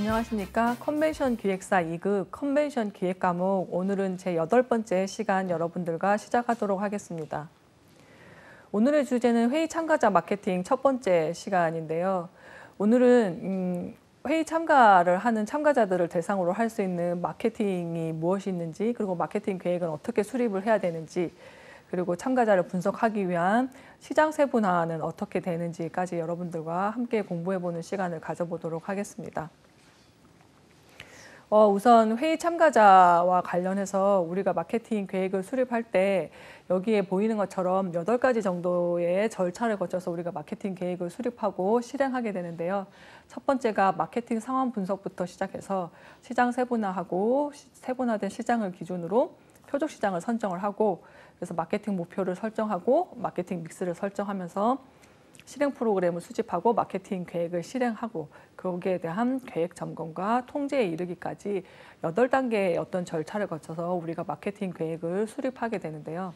안녕하십니까. 컨벤션 기획사 2급 컨벤션 기획 과목, 오늘은 제 8번째 시간 여러분들과 시작하도록 하겠습니다. 오늘의 주제는 회의 참가자 마케팅 첫 번째 시간인데요. 오늘은 회의 참가를 하는 참가자들을 대상으로 할 수 있는 마케팅이 무엇이 있는지, 그리고 마케팅 계획은 어떻게 수립을 해야 되는지, 그리고 참가자를 분석하기 위한 시장 세분화는 어떻게 되는지까지 여러분들과 함께 공부해보는 시간을 가져보도록 하겠습니다. 우선 회의 참가자와 관련해서 우리가 마케팅 계획을 수립할 때 여기에 보이는 것처럼 8가지 정도의 절차를 거쳐서 우리가 마케팅 계획을 수립하고 실행하게 되는데요. 첫 번째가 마케팅 상황 분석부터 시작해서 시장 세분화하고, 세분화된 시장을 기준으로 표적 시장을 선정을 하고, 그래서 마케팅 목표를 설정하고 마케팅 믹스를 설정하면서 실행 프로그램을 수집하고 마케팅 계획을 실행하고, 거기에 대한 계획 점검과 통제에 이르기까지 8단계의 어떤 절차를 거쳐서 우리가 마케팅 계획을 수립하게 되는데요.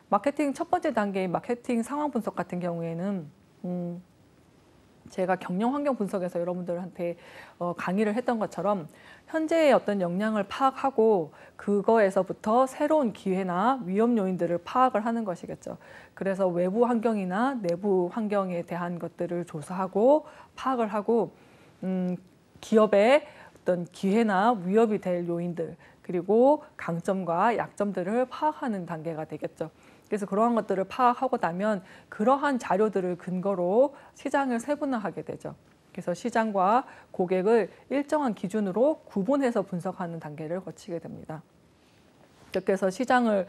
마케팅 첫 번째 단계인 마케팅 상황 분석 같은 경우에는 제가 경영 환경 분석에서 여러분들한테 강의를 했던 것처럼 현재의 어떤 역량을 파악하고 그거에서부터 새로운 기회나 위험 요인들을 파악을 하는 것이겠죠. 그래서 외부 환경이나 내부 환경에 대한 것들을 조사하고 파악을 하고, 기업의 어떤 기회나 위협이 될 요인들, 그리고 강점과 약점들을 파악하는 단계가 되겠죠. 그래서 그러한 것들을 파악하고 나면 그러한 자료들을 근거로 시장을 세분화하게 되죠. 그래서 시장과 고객을 일정한 기준으로 구분해서 분석하는 단계를 거치게 됩니다. 이렇게 해서 시장을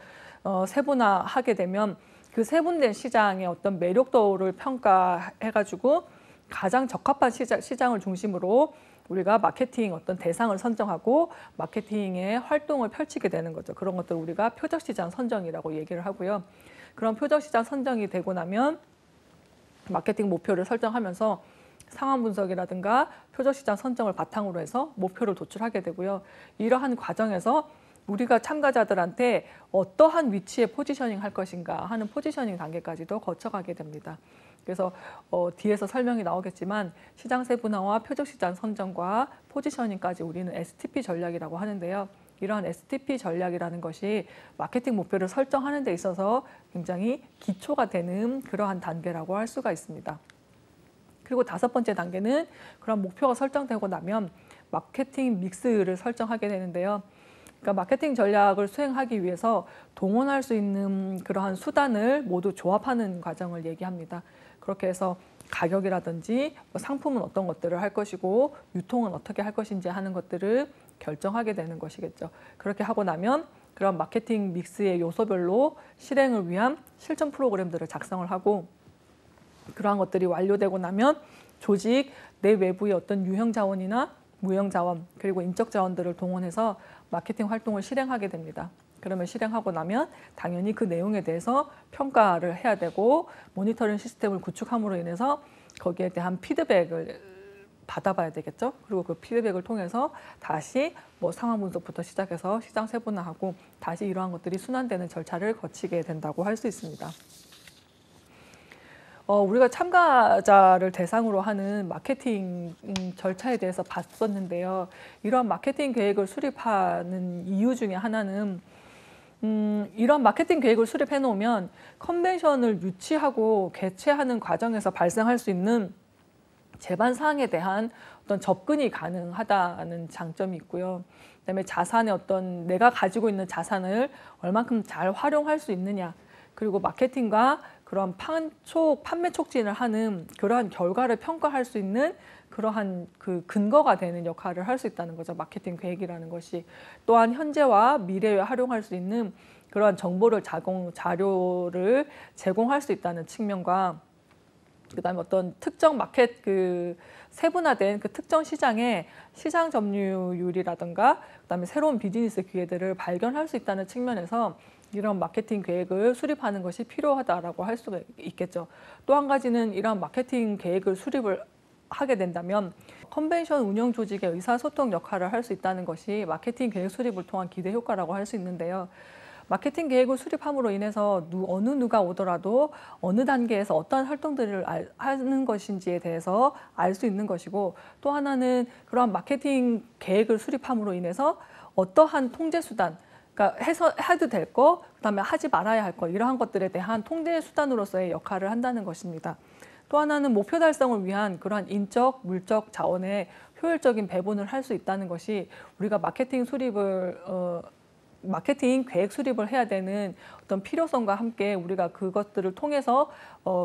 세분화하게 되면 그 세분된 시장의 어떤 매력도를 평가해가지고 가장 적합한 시장을 중심으로 우리가 마케팅 어떤 대상을 선정하고 마케팅의 활동을 펼치게 되는 거죠. 그런 것들을 우리가 표적시장 선정이라고 얘기를 하고요. 그런 표적시장 선정이 되고 나면 마케팅 목표를 설정하면서 상황 분석이라든가 표적시장 선정을 바탕으로 해서 목표를 도출하게 되고요. 이러한 과정에서 우리가 참가자들한테 어떠한 위치에 포지셔닝 할 것인가 하는 포지셔닝 단계까지도 거쳐가게 됩니다. 그래서 뒤에서 설명이 나오겠지만 시장 세분화와 표적시장 선정과 포지셔닝까지 우리는 STP 전략이라고 하는데요. 이러한 STP 전략이라는 것이 마케팅 목표를 설정하는 데 있어서 굉장히 기초가 되는 그러한 단계라고 할 수가 있습니다. 그리고 5번째 단계는 그런 목표가 설정되고 나면 마케팅 믹스를 설정하게 되는데요. 그러니까 마케팅 전략을 수행하기 위해서 동원할 수 있는 그러한 수단을 모두 조합하는 과정을 얘기합니다. 그렇게 해서 가격이라든지 상품은 어떤 것들을 할 것이고 유통은 어떻게 할 것인지 하는 것들을 결정하게 되는 것이겠죠. 그렇게 하고 나면 그런 마케팅 믹스의 요소별로 실행을 위한 실천 프로그램들을 작성을 하고, 그러한 것들이 완료되고 나면 조직 내 외부의 어떤 유형 자원이나 무형 자원, 그리고 인적 자원들을 동원해서 마케팅 활동을 실행하게 됩니다. 그러면 실행하고 나면 당연히 그 내용에 대해서 평가를 해야 되고, 모니터링 시스템을 구축함으로 인해서 거기에 대한 피드백을 받아봐야 되겠죠. 그리고 그 피드백을 통해서 다시 상황 분석부터 시작해서 시장 세분화하고 다시 이러한 것들이 순환되는 절차를 거치게 된다고 할 수 있습니다. 우리가 참가자를 대상으로 하는 마케팅 절차에 대해서 봤었는데요. 이러한 마케팅 계획을 수립하는 이유 중에 하나는 이런 마케팅 계획을 수립해 놓으면 컨벤션을 유치하고 개최하는 과정에서 발생할 수 있는 제반 사항에 대한 어떤 접근이 가능하다는 장점이 있고요. 그다음에 자산의 어떤 내가 가지고 있는 자산을 얼만큼 잘 활용할 수 있느냐, 그리고 마케팅과 그런 판매 촉진을 하는 그러한 결과를 평가할 수 있는 그러한 그 근거가 되는 역할을 할 수 있다는 거죠. 마케팅 계획이라는 것이. 또한 현재와 미래에 활용할 수 있는 그러한 정보를 자료를 제공할 수 있다는 측면과, 그다음에 어떤 특정 마켓 세분화된 그 특정 시장의 시장 점유율이라든가 그다음에 새로운 비즈니스 기회들을 발견할 수 있다는 측면에서 이런 마케팅 계획을 수립하는 것이 필요하다라고 할 수가 있겠죠. 또 한 가지는 이런 마케팅 계획을 수립을 하게 된다면 컨벤션 운영 조직의 의사소통 역할을 할 수 있다는 것이 마케팅 계획 수립을 통한 기대 효과라고 할 수 있는데요. 마케팅 계획을 수립함으로 인해서 어느 누가 오더라도 어느 단계에서 어떠한 활동들을 하는 것인지에 대해서 알 수 있는 것이고, 또 하나는 그러한 마케팅 계획을 수립함으로 인해서 어떠한 통제 수단, 그러니까 해도 될 거, 그다음에 하지 말아야 할 거, 이러한 것들에 대한 통제 수단으로서의 역할을 한다는 것입니다. 또 하나는 목표 달성을 위한 그러한 인적, 물적 자원의 효율적인 배분을 할 수 있다는 것이 우리가 마케팅 계획 수립을 해야 되는 어떤 필요성과 함께 우리가 그것들을 통해서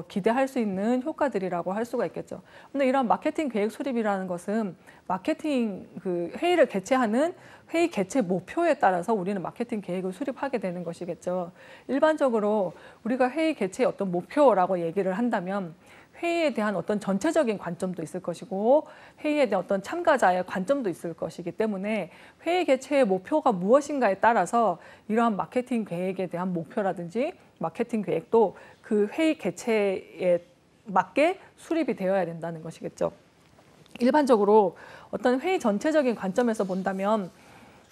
기대할 수 있는 효과들이라고 할 수가 있겠죠. 근데 이런 마케팅 계획 수립이라는 것은 마케팅 회의를 개최하는 회의 개최 목표에 따라서 우리는 마케팅 계획을 수립하게 되는 것이겠죠. 일반적으로 우리가 회의 개최의 어떤 목표라고 얘기를 한다면 회의에 대한 어떤 전체적인 관점도 있을 것이고 회의에 대한 어떤 참가자의 관점도 있을 것이기 때문에 회의 개최의 목표가 무엇인가에 따라서 이러한 마케팅 계획에 대한 목표라든지 마케팅 계획도 그 회의 개최에 맞게 수립이 되어야 된다는 것이겠죠. 일반적으로 어떤 회의 전체적인 관점에서 본다면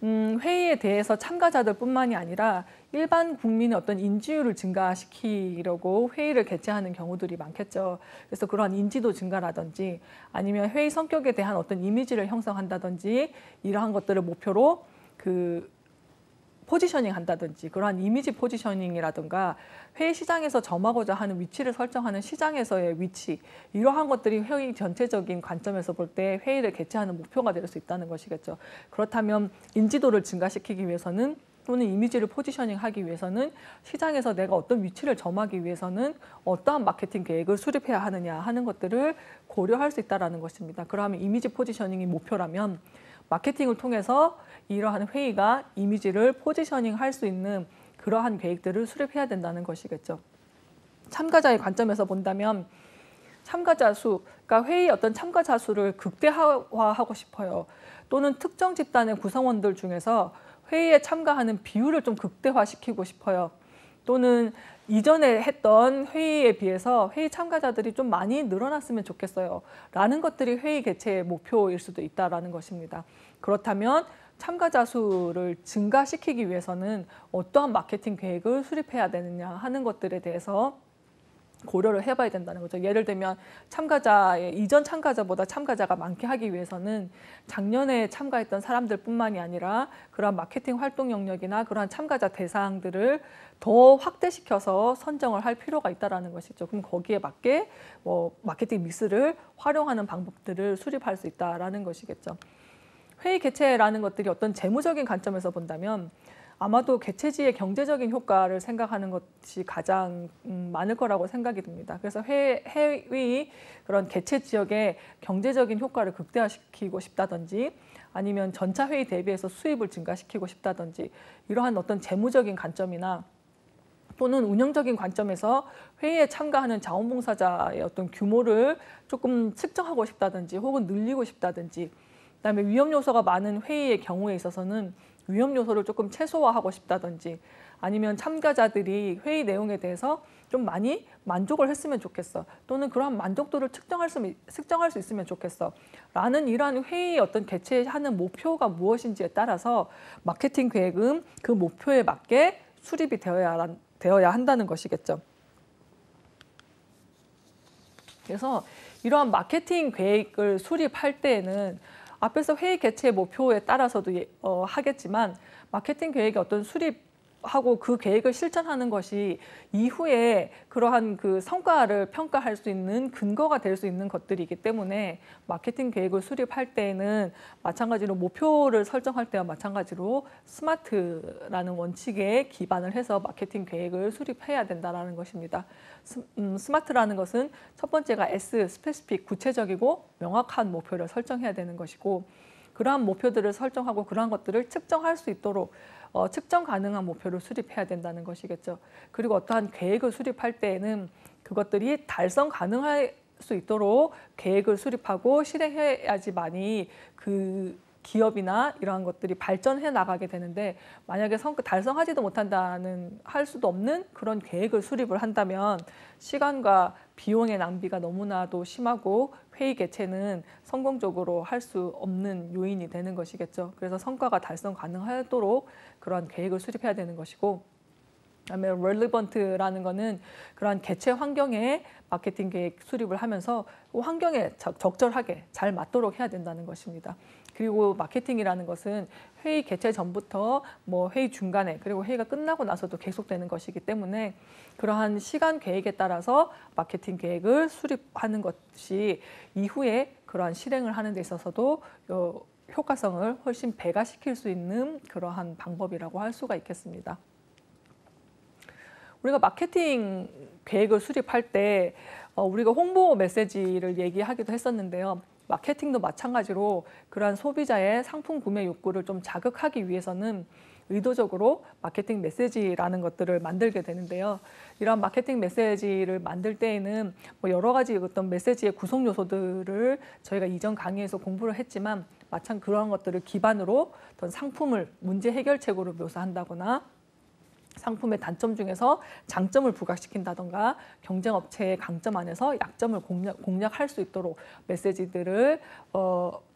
회의에 대해서 참가자들뿐만이 아니라 일반 국민의 어떤 인지율을 증가시키려고 회의를 개최하는 경우들이 많겠죠. 그래서 그러한 인지도 증가라든지 아니면 회의 성격에 대한 어떤 이미지를 형성한다든지 이러한 것들을 목표로 포지셔닝 한다든지 그러한 이미지 포지셔닝이라든가 회의 시장에서 점하고자 하는 위치를 설정하는 시장에서의 위치, 이러한 것들이 회의 전체적인 관점에서 볼 때 회의를 개최하는 목표가 될 수 있다는 것이겠죠. 그렇다면 인지도를 증가시키기 위해서는 또는 이미지를 포지셔닝하기 위해서는 시장에서 내가 어떤 위치를 점하기 위해서는 어떠한 마케팅 계획을 수립해야 하느냐 하는 것들을 고려할 수 있다는 것입니다. 그러면 이미지 포지셔닝이 목표라면 마케팅을 통해서 이러한 회의가 이미지를 포지셔닝할 수 있는 그러한 계획들을 수립해야 된다는 것이겠죠. 참가자의 관점에서 본다면 참가자 수, 그러니까 회의 어떤 참가자 수를 극대화하고 싶어요. 또는 특정 집단의 구성원들 중에서 회의에 참가하는 비율을 좀 극대화시키고 싶어요. 또는 이전에 했던 회의에 비해서 회의 참가자들이 좀 많이 늘어났으면 좋겠어요. 라는 것들이 회의 개최의 목표일 수도 있다는 것입니다. 그렇다면 참가자 수를 증가시키기 위해서는 어떠한 마케팅 계획을 수립해야 되느냐 하는 것들에 대해서 고려를 해봐야 된다는 거죠. 예를 들면 이전 참가자보다 참가자가 많게 하기 위해서는 작년에 참가했던 사람들뿐만이 아니라 그러한 마케팅 활동 영역이나 그러한 참가자 대상들을 더 확대시켜서 선정을 할 필요가 있다는 것이죠. 그럼 거기에 맞게 마케팅 믹스를 활용하는 방법들을 수립할 수 있다는 것이겠죠. 회의 개최라는 것들이 어떤 재무적인 관점에서 본다면 아마도 개최지의 경제적인 효과를 생각하는 것이 가장 많을 거라고 생각이 듭니다. 그래서 회의 그런 개최 지역의 경제적인 효과를 극대화시키고 싶다든지 아니면 전차 회의 대비해서 수입을 증가시키고 싶다든지 이러한 어떤 재무적인 관점이나 또는 운영적인 관점에서 회의에 참가하는 자원봉사자의 어떤 규모를 조금 측정하고 싶다든지 혹은 늘리고 싶다든지 그다음에 위험 요소가 많은 회의의 경우에 있어서는 위험 요소를 조금 최소화하고 싶다든지 아니면 참가자들이 회의 내용에 대해서 좀 많이 만족을 했으면 좋겠어. 또는 그러한 만족도를 측정할 수 있으면 좋겠어. 라는 이러한 회의의 어떤 개최하는 목표가 무엇인지에 따라서 마케팅 계획은 그 목표에 맞게 수립이 되어야 한다는 것이겠죠. 그래서 이러한 마케팅 계획을 수립할 때에는 앞에서 회의 개최 목표에 따라서도 하겠지만 마케팅 계획의 어떤 수립하고 그 계획을 실천하는 것이 이후에 그러한 그 성과를 평가할 수 있는 근거가 될 수 있는 것들이기 때문에 마케팅 계획을 수립할 때에는 마찬가지로 목표를 설정할 때와 마찬가지로 스마트라는 원칙에 기반을 해서 마케팅 계획을 수립해야 된다는 것입니다. 스마트라는 것은 첫 번째가 S, 스페시픽, 구체적이고 명확한 목표를 설정해야 되는 것이고 그러한 목표들을 설정하고 그러한 것들을 측정할 수 있도록 측정 가능한 목표를 수립해야 된다는 것이겠죠. 그리고 어떠한 계획을 수립할 때에는 그것들이 달성 가능할 수 있도록 계획을 수립하고 실행해야지만이 그 기업이나 이러한 것들이 발전해 나가게 되는데 만약에 달성하지도 못한다는 할 수도 없는 그런 계획을 수립을 한다면 시간과 비용의 낭비가 너무나도 심하고 회의 개최는 성공적으로 할 수 없는 요인이 되는 것이겠죠. 그래서 성과가 달성 가능하도록 그런 계획을 수립해야 되는 것이고 그다음에 relevant라는 거는 그러한 개최 환경에 마케팅 계획 수립을 하면서 그 환경에 적절하게 잘 맞도록 해야 된다는 것입니다. 그리고 마케팅이라는 것은 회의 개최 전부터 뭐 회의 중간에 그리고 회의가 끝나고 나서도 계속되는 것이기 때문에 그러한 시간 계획에 따라서 마케팅 계획을 수립하는 것이 이후에 그러한 실행을 하는 데 있어서도 효과성을 훨씬 배가시킬 수 있는 그러한 방법이라고 할 수가 있겠습니다. 우리가 마케팅 계획을 수립할 때 우리가 홍보 메시지를 얘기하기도 했었는데요. 마케팅도 마찬가지로 그러한 소비자의 상품 구매 욕구를 좀 자극하기 위해서는 의도적으로 마케팅 메시지라는 것들을 만들게 되는데요. 이러한 마케팅 메시지를 만들 때에는 뭐 여러 가지 어떤 메시지의 구성 요소들을 저희가 이전 강의에서 공부를 했지만 마찬가지 그런 것들을 기반으로 어떤 상품을 문제 해결책으로 묘사한다거나 상품의 단점 중에서 장점을 부각시킨다던가 경쟁업체의 강점 안에서 약점을 공략할 수 있도록 메시지들을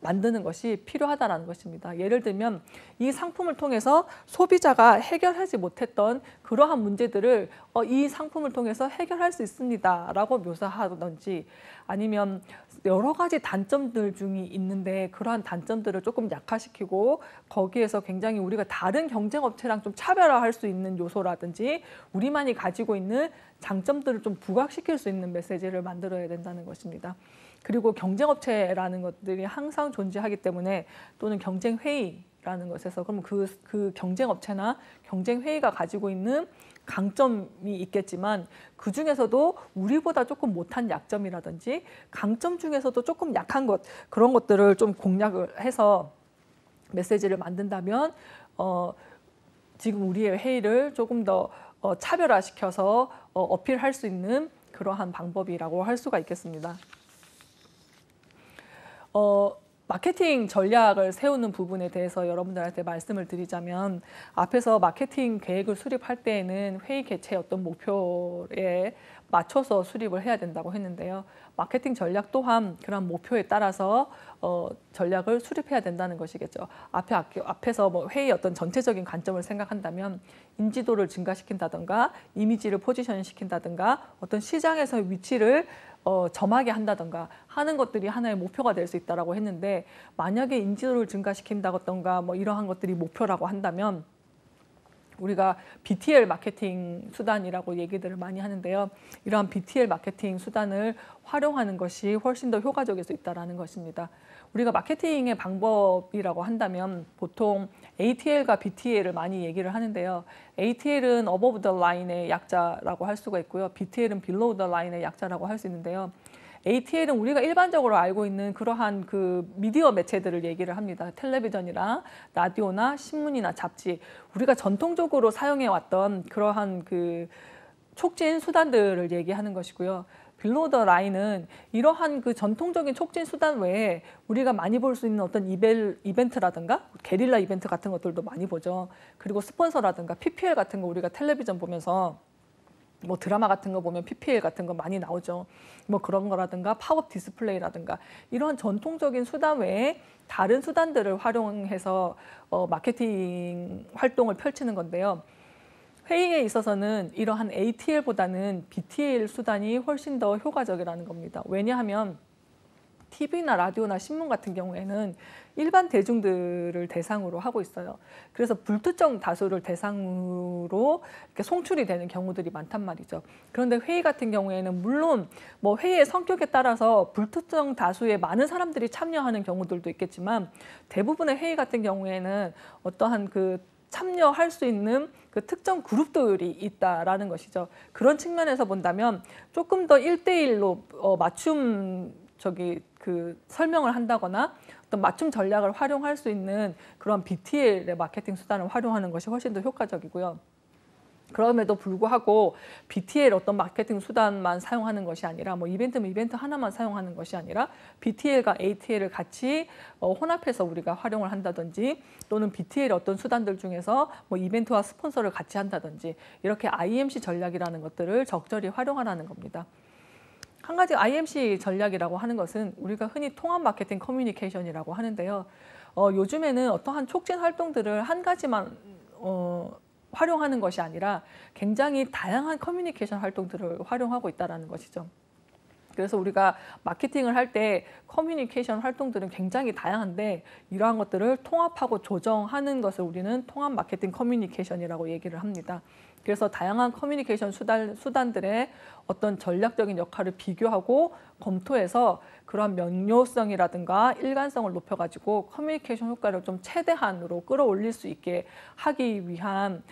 만드는 것이 필요하다는 것입니다. 예를 들면 이 상품을 통해서 소비자가 해결하지 못했던 그러한 문제들을 이 상품을 통해서 해결할 수 있습니다 라고 묘사하든지 아니면 여러 가지 단점들 중이 있는데 그러한 단점들을 조금 약화시키고 거기에서 굉장히 우리가 다른 경쟁업체랑 좀 차별화할 수 있는 요소라든지 우리만이 가지고 있는 장점들을 좀 부각시킬 수 있는 메시지를 만들어야 된다는 것입니다. 그리고 경쟁업체라는 것들이 항상 존재하기 때문에 또는 경쟁회의라는 것에서 그럼 그 경쟁업체나 경쟁회의가 가지고 있는 강점이 있겠지만 그 중에서도 우리보다 조금 못한 약점이라든지 강점 중에서도 조금 약한 것 그런 것들을 좀 공략을 해서 메시지를 만든다면 지금 우리의 회의를 조금 더 차별화시켜서 어필할 수 있는 그러한 방법이라고 할 수가 있겠습니다. 마케팅 전략을 세우는 부분에 대해서 여러분들한테 말씀을 드리자면 앞에서 마케팅 계획을 수립할 때에는 회의 개최 어떤 목표에 맞춰서 수립을 해야 된다고 했는데요. 마케팅 전략 또한 그런 목표에 따라서 전략을 수립해야 된다는 것이겠죠. 앞에서 뭐 회의 어떤 전체적인 관점을 생각한다면 인지도를 증가시킨다든가 이미지를 포지션시킨다든가 어떤 시장에서 위치를 점하게 한다던가 하는 것들이 하나의 목표가 될 수 있다고 했는데 만약에 인지도를 증가시킨다던가 뭐 이러한 것들이 목표라고 한다면 우리가 BTL 마케팅 수단이라고 얘기들을 많이 하는데요. 이러한 BTL 마케팅 수단을 활용하는 것이 훨씬 더 효과적일 수 있다는 것입니다. 우리가 마케팅의 방법이라고 한다면 보통 ATL과 BTL을 많이 얘기를 하는데요. ATL은 above the line의 약자라고 할 수가 있고요. BTL은 below the line의 약자라고 할 수 있는데요. ATL은 우리가 일반적으로 알고 있는 그러한 그 미디어 매체들을 얘기를 합니다. 텔레비전이나 라디오나 신문이나 잡지. 우리가 전통적으로 사용해왔던 그러한 그 촉진 수단들을 얘기하는 것이고요. 빌로우 더 라인은 이러한 그 전통적인 촉진 수단 외에 우리가 많이 볼 수 있는 어떤 이벤트라든가 게릴라 이벤트 같은 것들도 많이 보죠. 그리고 스폰서라든가 PPL 같은 거 우리가 텔레비전 보면서 뭐 드라마 같은 거 보면 PPL 같은 거 많이 나오죠. 뭐 그런 거라든가 팝업 디스플레이라든가 이런 전통적인 수단 외에 다른 수단들을 활용해서 마케팅 활동을 펼치는 건데요. 회의에 있어서는 이러한 ATL보다는 BTL 수단이 훨씬 더 효과적이라는 겁니다. 왜냐하면 TV나 라디오나 신문 같은 경우에는 일반 대중들을 대상으로 하고 있어요. 그래서 불특정 다수를 대상으로 이렇게 송출이 되는 경우들이 많단 말이죠. 그런데 회의 같은 경우에는 물론 뭐 회의의 성격에 따라서 불특정 다수의 많은 사람들이 참여하는 경우들도 있겠지만 대부분의 회의 같은 경우에는 어떠한 그 참여할 수 있는 그 특정 그룹들이 있다라는 것이죠. 그런 측면에서 본다면 조금 더 1대1로 맞춤 그 설명을 한다거나 어떤 맞춤 전략을 활용할 수 있는 그런 BTL의 마케팅 수단을 활용하는 것이 훨씬 더 효과적이고요. 그럼에도 불구하고 BTL 어떤 마케팅 수단만 사용하는 것이 아니라 뭐 이벤트면 이벤트 하나만 사용하는 것이 아니라 BTL과 ATL을 같이 혼합해서 우리가 활용을 한다든지 또는 BTL의 어떤 수단들 중에서 뭐 이벤트와 스폰서를 같이 한다든지 이렇게 IMC 전략이라는 것들을 적절히 활용하라는 겁니다. 한 가지 IMC 전략이라고 하는 것은 우리가 흔히 통합 마케팅 커뮤니케이션이라고 하는데요. 요즘에는 어떠한 촉진 활동들을 한 가지만 활용하는 것이 아니라 굉장히 다양한 커뮤니케이션 활동들을 활용하고 있다는 것이죠. 그래서 우리가 마케팅을 할 때 커뮤니케이션 활동들은 굉장히 다양한데 이러한 것들을 통합하고 조정하는 것을 우리는 통합 마케팅 커뮤니케이션이라고 얘기를 합니다. 그래서 다양한 커뮤니케이션 수단들의 어떤 전략적인 역할을 비교하고 검토해서 그런 명료성이라든가 일관성을 높여가지고 커뮤니케이션 효과를 좀 최대한으로 끌어올릴 수 있게 하기 위한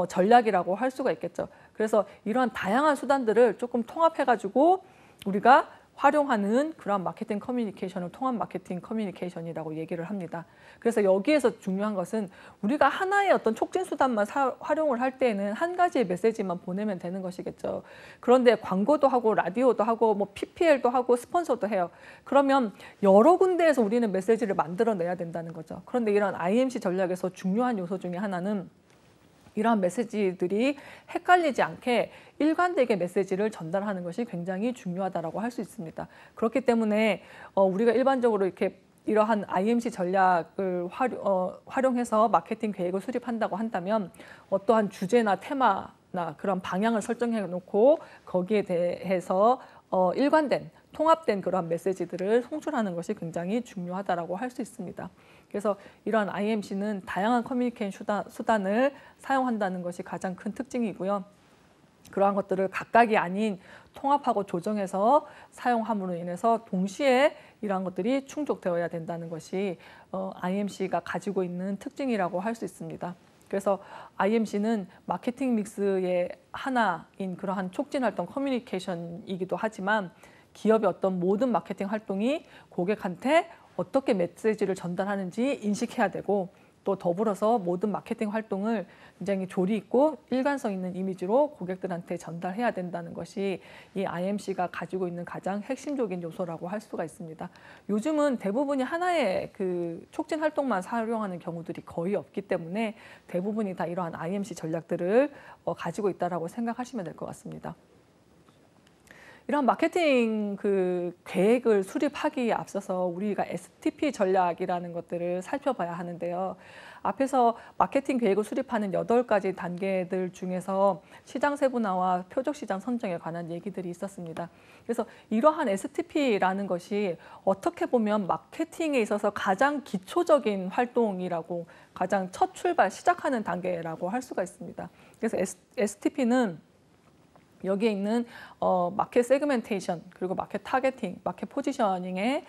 전략이라고 할 수가 있겠죠. 그래서 이러한 다양한 수단들을 조금 통합해가지고 우리가 활용하는 그런 마케팅 커뮤니케이션을 통합 마케팅 커뮤니케이션이라고 얘기를 합니다. 그래서 여기에서 중요한 것은 우리가 하나의 어떤 촉진 수단만 활용을 할 때에는 한 가지의 메시지만 보내면 되는 것이겠죠. 그런데 광고도 하고 라디오도 하고 뭐 PPL도 하고 스폰서도 해요. 그러면 여러 군데에서 우리는 메시지를 만들어내야 된다는 거죠. 그런데 이런 IMC 전략에서 중요한 요소 중에 하나는 이러한 메시지들이 헷갈리지 않게 일관되게 메시지를 전달하는 것이 굉장히 중요하다고 할 수 있습니다. 그렇기 때문에 우리가 일반적으로 이렇게 이러한 IMC 전략을 활용해서 마케팅 계획을 수립한다고 한다면 어떠한 주제나 테마나 그런 방향을 설정해 놓고 거기에 대해서 일관된 통합된 그런 메시지들을 송출하는 것이 굉장히 중요하다고 할 수 있습니다. 그래서 이러한 IMC는 다양한 커뮤니케이션 수단을 사용한다는 것이 가장 큰 특징이고요. 그러한 것들을 각각이 아닌 통합하고 조정해서 사용함으로 인해서 동시에 이러한 것들이 충족되어야 된다는 것이 IMC가 가지고 있는 특징이라고 할 수 있습니다. 그래서 IMC는 마케팅 믹스의 하나인 그러한 촉진 활동 커뮤니케이션이기도 하지만 기업의 어떤 모든 마케팅 활동이 고객한테 어떻게 메시지를 전달하는지 인식해야 되고 또 더불어서 모든 마케팅 활동을 굉장히 조리 있고 일관성 있는 이미지로 고객들한테 전달해야 된다는 것이 이 IMC가 가지고 있는 가장 핵심적인 요소라고 할 수가 있습니다. 요즘은 대부분이 하나의 그 촉진 활동만 사용하는 경우들이 거의 없기 때문에 대부분이 다 이러한 IMC 전략들을 가지고 있다라고 생각하시면 될 것 같습니다. 이런 마케팅 그 계획을 수립하기에 앞서서 우리가 STP 전략이라는 것들을 살펴봐야 하는데요. 앞에서 마케팅 계획을 수립하는 8가지 단계들 중에서 시장 세분화와 표적 시장 선정에 관한 얘기들이 있었습니다. 그래서 이러한 STP라는 것이 어떻게 보면 마케팅에 있어서 가장 기초적인 활동이라고 가장 첫 출발, 시작하는 단계라고 할 수가 있습니다. 그래서 STP는 여기에 있는 마켓 세그멘테이션 그리고 마켓 타겟팅, 마켓 포지셔닝의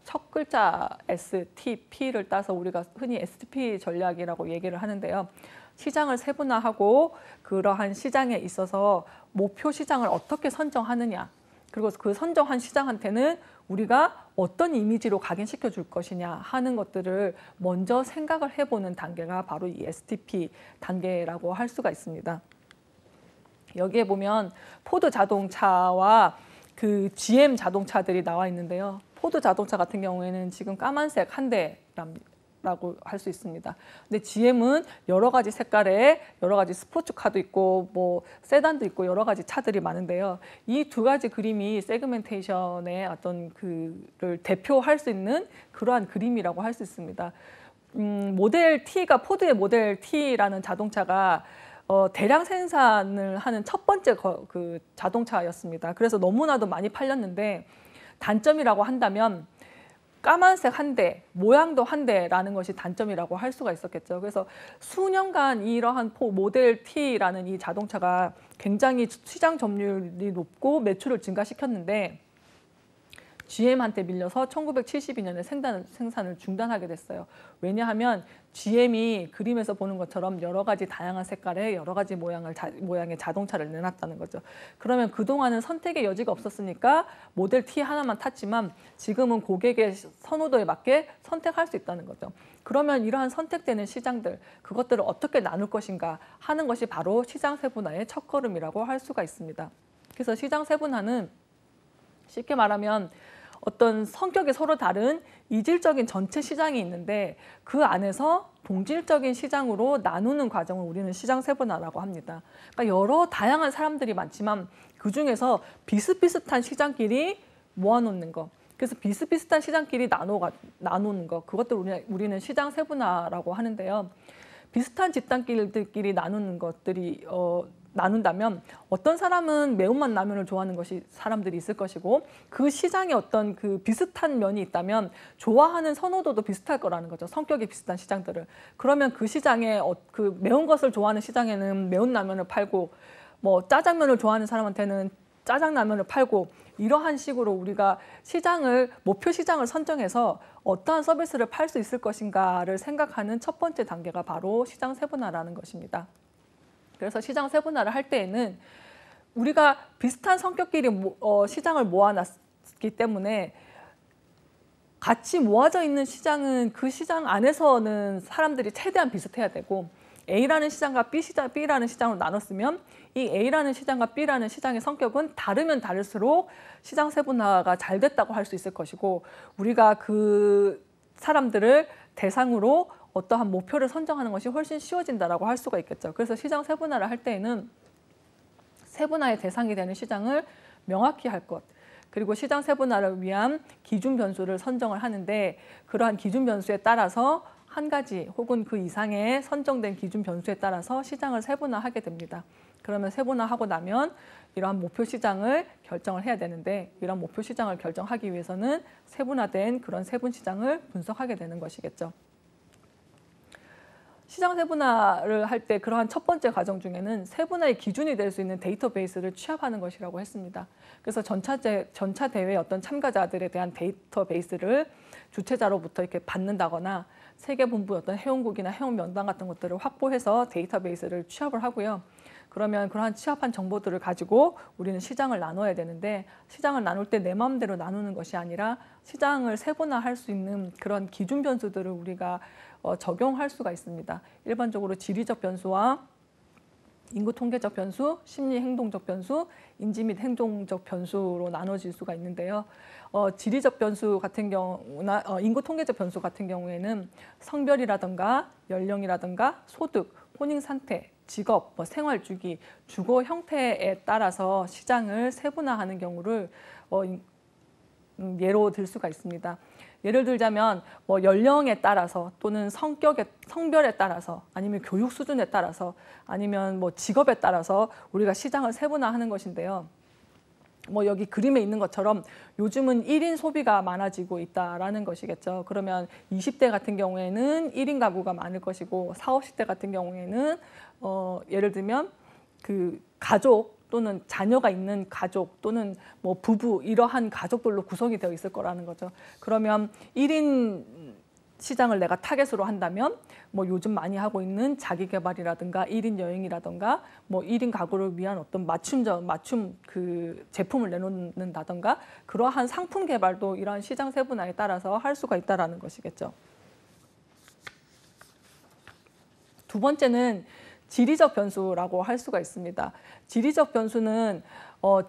첫 글자 STP를 따서 우리가 흔히 STP 전략이라고 얘기를 하는데요. 시장을 세분화하고 그러한 시장에 있어서 목표 시장을 어떻게 선정하느냐 그리고 그 선정한 시장한테는 우리가 어떤 이미지로 각인시켜 줄 것이냐 하는 것들을 먼저 생각을 해보는 단계가 바로 이 STP 단계라고 할 수가 있습니다. 여기에 보면 포드 자동차와 그 GM 자동차들이 나와 있는데요. 포드 자동차 같은 경우에는 지금 까만색 한 대라고 할 수 있습니다. 근데 GM은 여러 가지 색깔의 여러 가지 스포츠카도 있고 뭐 세단도 있고 여러 가지 차들이 많은데요. 이 두 가지 그림이 세그멘테이션의 어떤 그를 대표할 수 있는 그러한 그림이라고 할 수 있습니다. 모델 T가 포드의 모델 T라는 자동차가 대량 생산을 하는 첫 번째 그 자동차였습니다. 그래서 너무나도 많이 팔렸는데 단점이라고 한다면 까만색 한 대, 모양도 한 대라는 것이 단점이라고 할 수가 있었겠죠. 그래서 수년간 이러한 모델 T라는 이 자동차가 굉장히 시장 점유율이 높고 매출을 증가시켰는데 GM한테 밀려서 1972년에 생산을 중단하게 됐어요. 왜냐하면 GM이 그림에서 보는 것처럼 여러 가지 다양한 색깔의 여러 가지 모양의 자동차를 내놨다는 거죠. 그러면 그동안은 선택의 여지가 없었으니까 모델 T 하나만 탔지만 지금은 고객의 선호도에 맞게 선택할 수 있다는 거죠. 그러면 이러한 선택되는 시장들, 그것들을 어떻게 나눌 것인가 하는 것이 바로 시장 세분화의 첫걸음이라고 할 수가 있습니다. 그래서 시장 세분화는 쉽게 말하면 어떤 성격이 서로 다른 이질적인 전체 시장이 있는데 그 안에서 동질적인 시장으로 나누는 과정을 우리는 시장 세분화라고 합니다. 그러니까 여러 다양한 사람들이 많지만 그중에서 비슷비슷한 시장끼리 모아놓는 거. 그래서 비슷비슷한 시장끼리 나누는 거. 그것들 우리는 시장 세분화라고 하는데요. 비슷한 집단끼리 나누는 것들이 나눈다면 어떤 사람은 매운맛 라면을 좋아하는 것이 사람들이 있을 것이고 그 시장에 어떤 그 비슷한 면이 있다면 좋아하는 선호도도 비슷할 거라는 거죠. 성격이 비슷한 시장들을. 그러면 그 시장에 그 매운 것을 좋아하는 시장에는 매운 라면을 팔고 뭐 짜장면을 좋아하는 사람한테는 짜장라면을 팔고 이러한 식으로 우리가 목표 시장을 선정해서 어떠한 서비스를 팔 수 있을 것인가를 생각하는 첫 번째 단계가 바로 시장 세분화라는 것입니다. 그래서 시장 세분화를 할 때에는 우리가 비슷한 성격끼리 시장을 모아놨기 때문에 같이 모아져 있는 시장은 그 시장 안에서는 사람들이 최대한 비슷해야 되고 A라는 시장과 B라는 시장으로 나눴으면 이 A라는 시장과 B라는 시장의 성격은 다르면 다를수록 시장 세분화가 잘 됐다고 할 수 있을 것이고 우리가 그 사람들을 대상으로 어떠한 목표를 선정하는 것이 훨씬 쉬워진다라고 할 수가 있겠죠. 그래서 시장 세분화를 할 때에는 세분화의 대상이 되는 시장을 명확히 할 것, 그리고 시장 세분화를 위한 기준 변수를 선정을 하는데 그러한 기준 변수에 따라서 한 가지 혹은 그 이상의 선정된 기준 변수에 따라서 시장을 세분화하게 됩니다. 그러면 세분화하고 나면 이러한 목표 시장을 결정을 해야 되는데 이런 목표 시장을 결정하기 위해서는 세분화된 그런 세분 시장을 분석하게 되는 것이겠죠. 시장 세분화를 할 때 그러한 첫 번째 과정 중에는 세분화의 기준이 될 수 있는 데이터베이스를 취합하는 것이라고 했습니다. 그래서 전차 대회 어떤 참가자들에 대한 데이터베이스를 주최자로부터 이렇게 받는다거나 세계본부의 어떤 회원국이나 회원 명단 같은 것들을 확보해서 데이터베이스를 취합을 하고요. 그러면 그러한 취합한 정보들을 가지고 우리는 시장을 나눠야 되는데 시장을 나눌 때 내 마음대로 나누는 것이 아니라 시장을 세분화할 수 있는 그런 기준 변수들을 우리가 적용할 수가 있습니다. 일반적으로 지리적 변수와 인구 통계적 변수, 심리 행동적 변수, 인지 및 행동적 변수로 나눠질 수가 있는데요. 지리적 변수 같은 경우나 인구 통계적 변수 같은 경우에는 성별이라든가 연령이라든가 소득, 혼인 상태, 직업, 생활 주기, 주거 형태에 따라서 시장을 세분화하는 경우를 예로 들 수가 있습니다. 예를 들자면 연령에 따라서 또는 성별에 따라서 아니면 교육 수준에 따라서 아니면 직업에 따라서 우리가 시장을 세분화하는 것인데요. 여기 그림에 있는 것처럼 요즘은 1인 소비가 많아지고 있다라는 것이겠죠. 그러면 20대 같은 경우에는 1인 가구가 많을 것이고 40, 50대 같은 경우에는 예를 들면 그 가족 또는 자녀가 있는 가족 또는 부부 이러한 가족들로 구성이 되어 있을 거라는 거죠. 그러면 1인 시장을 내가 타겟으로 한다면 요즘 많이 하고 있는 자기계발이라든가 1인 여행이라든가 1인 가구를 위한 어떤 맞춤 그 제품을 내놓는다든가 그러한 상품 개발도 이러한 시장 세분화에 따라서 할 수가 있다라는 것이겠죠. 두 번째는 지리적 변수라고 할 수가 있습니다. 지리적 변수는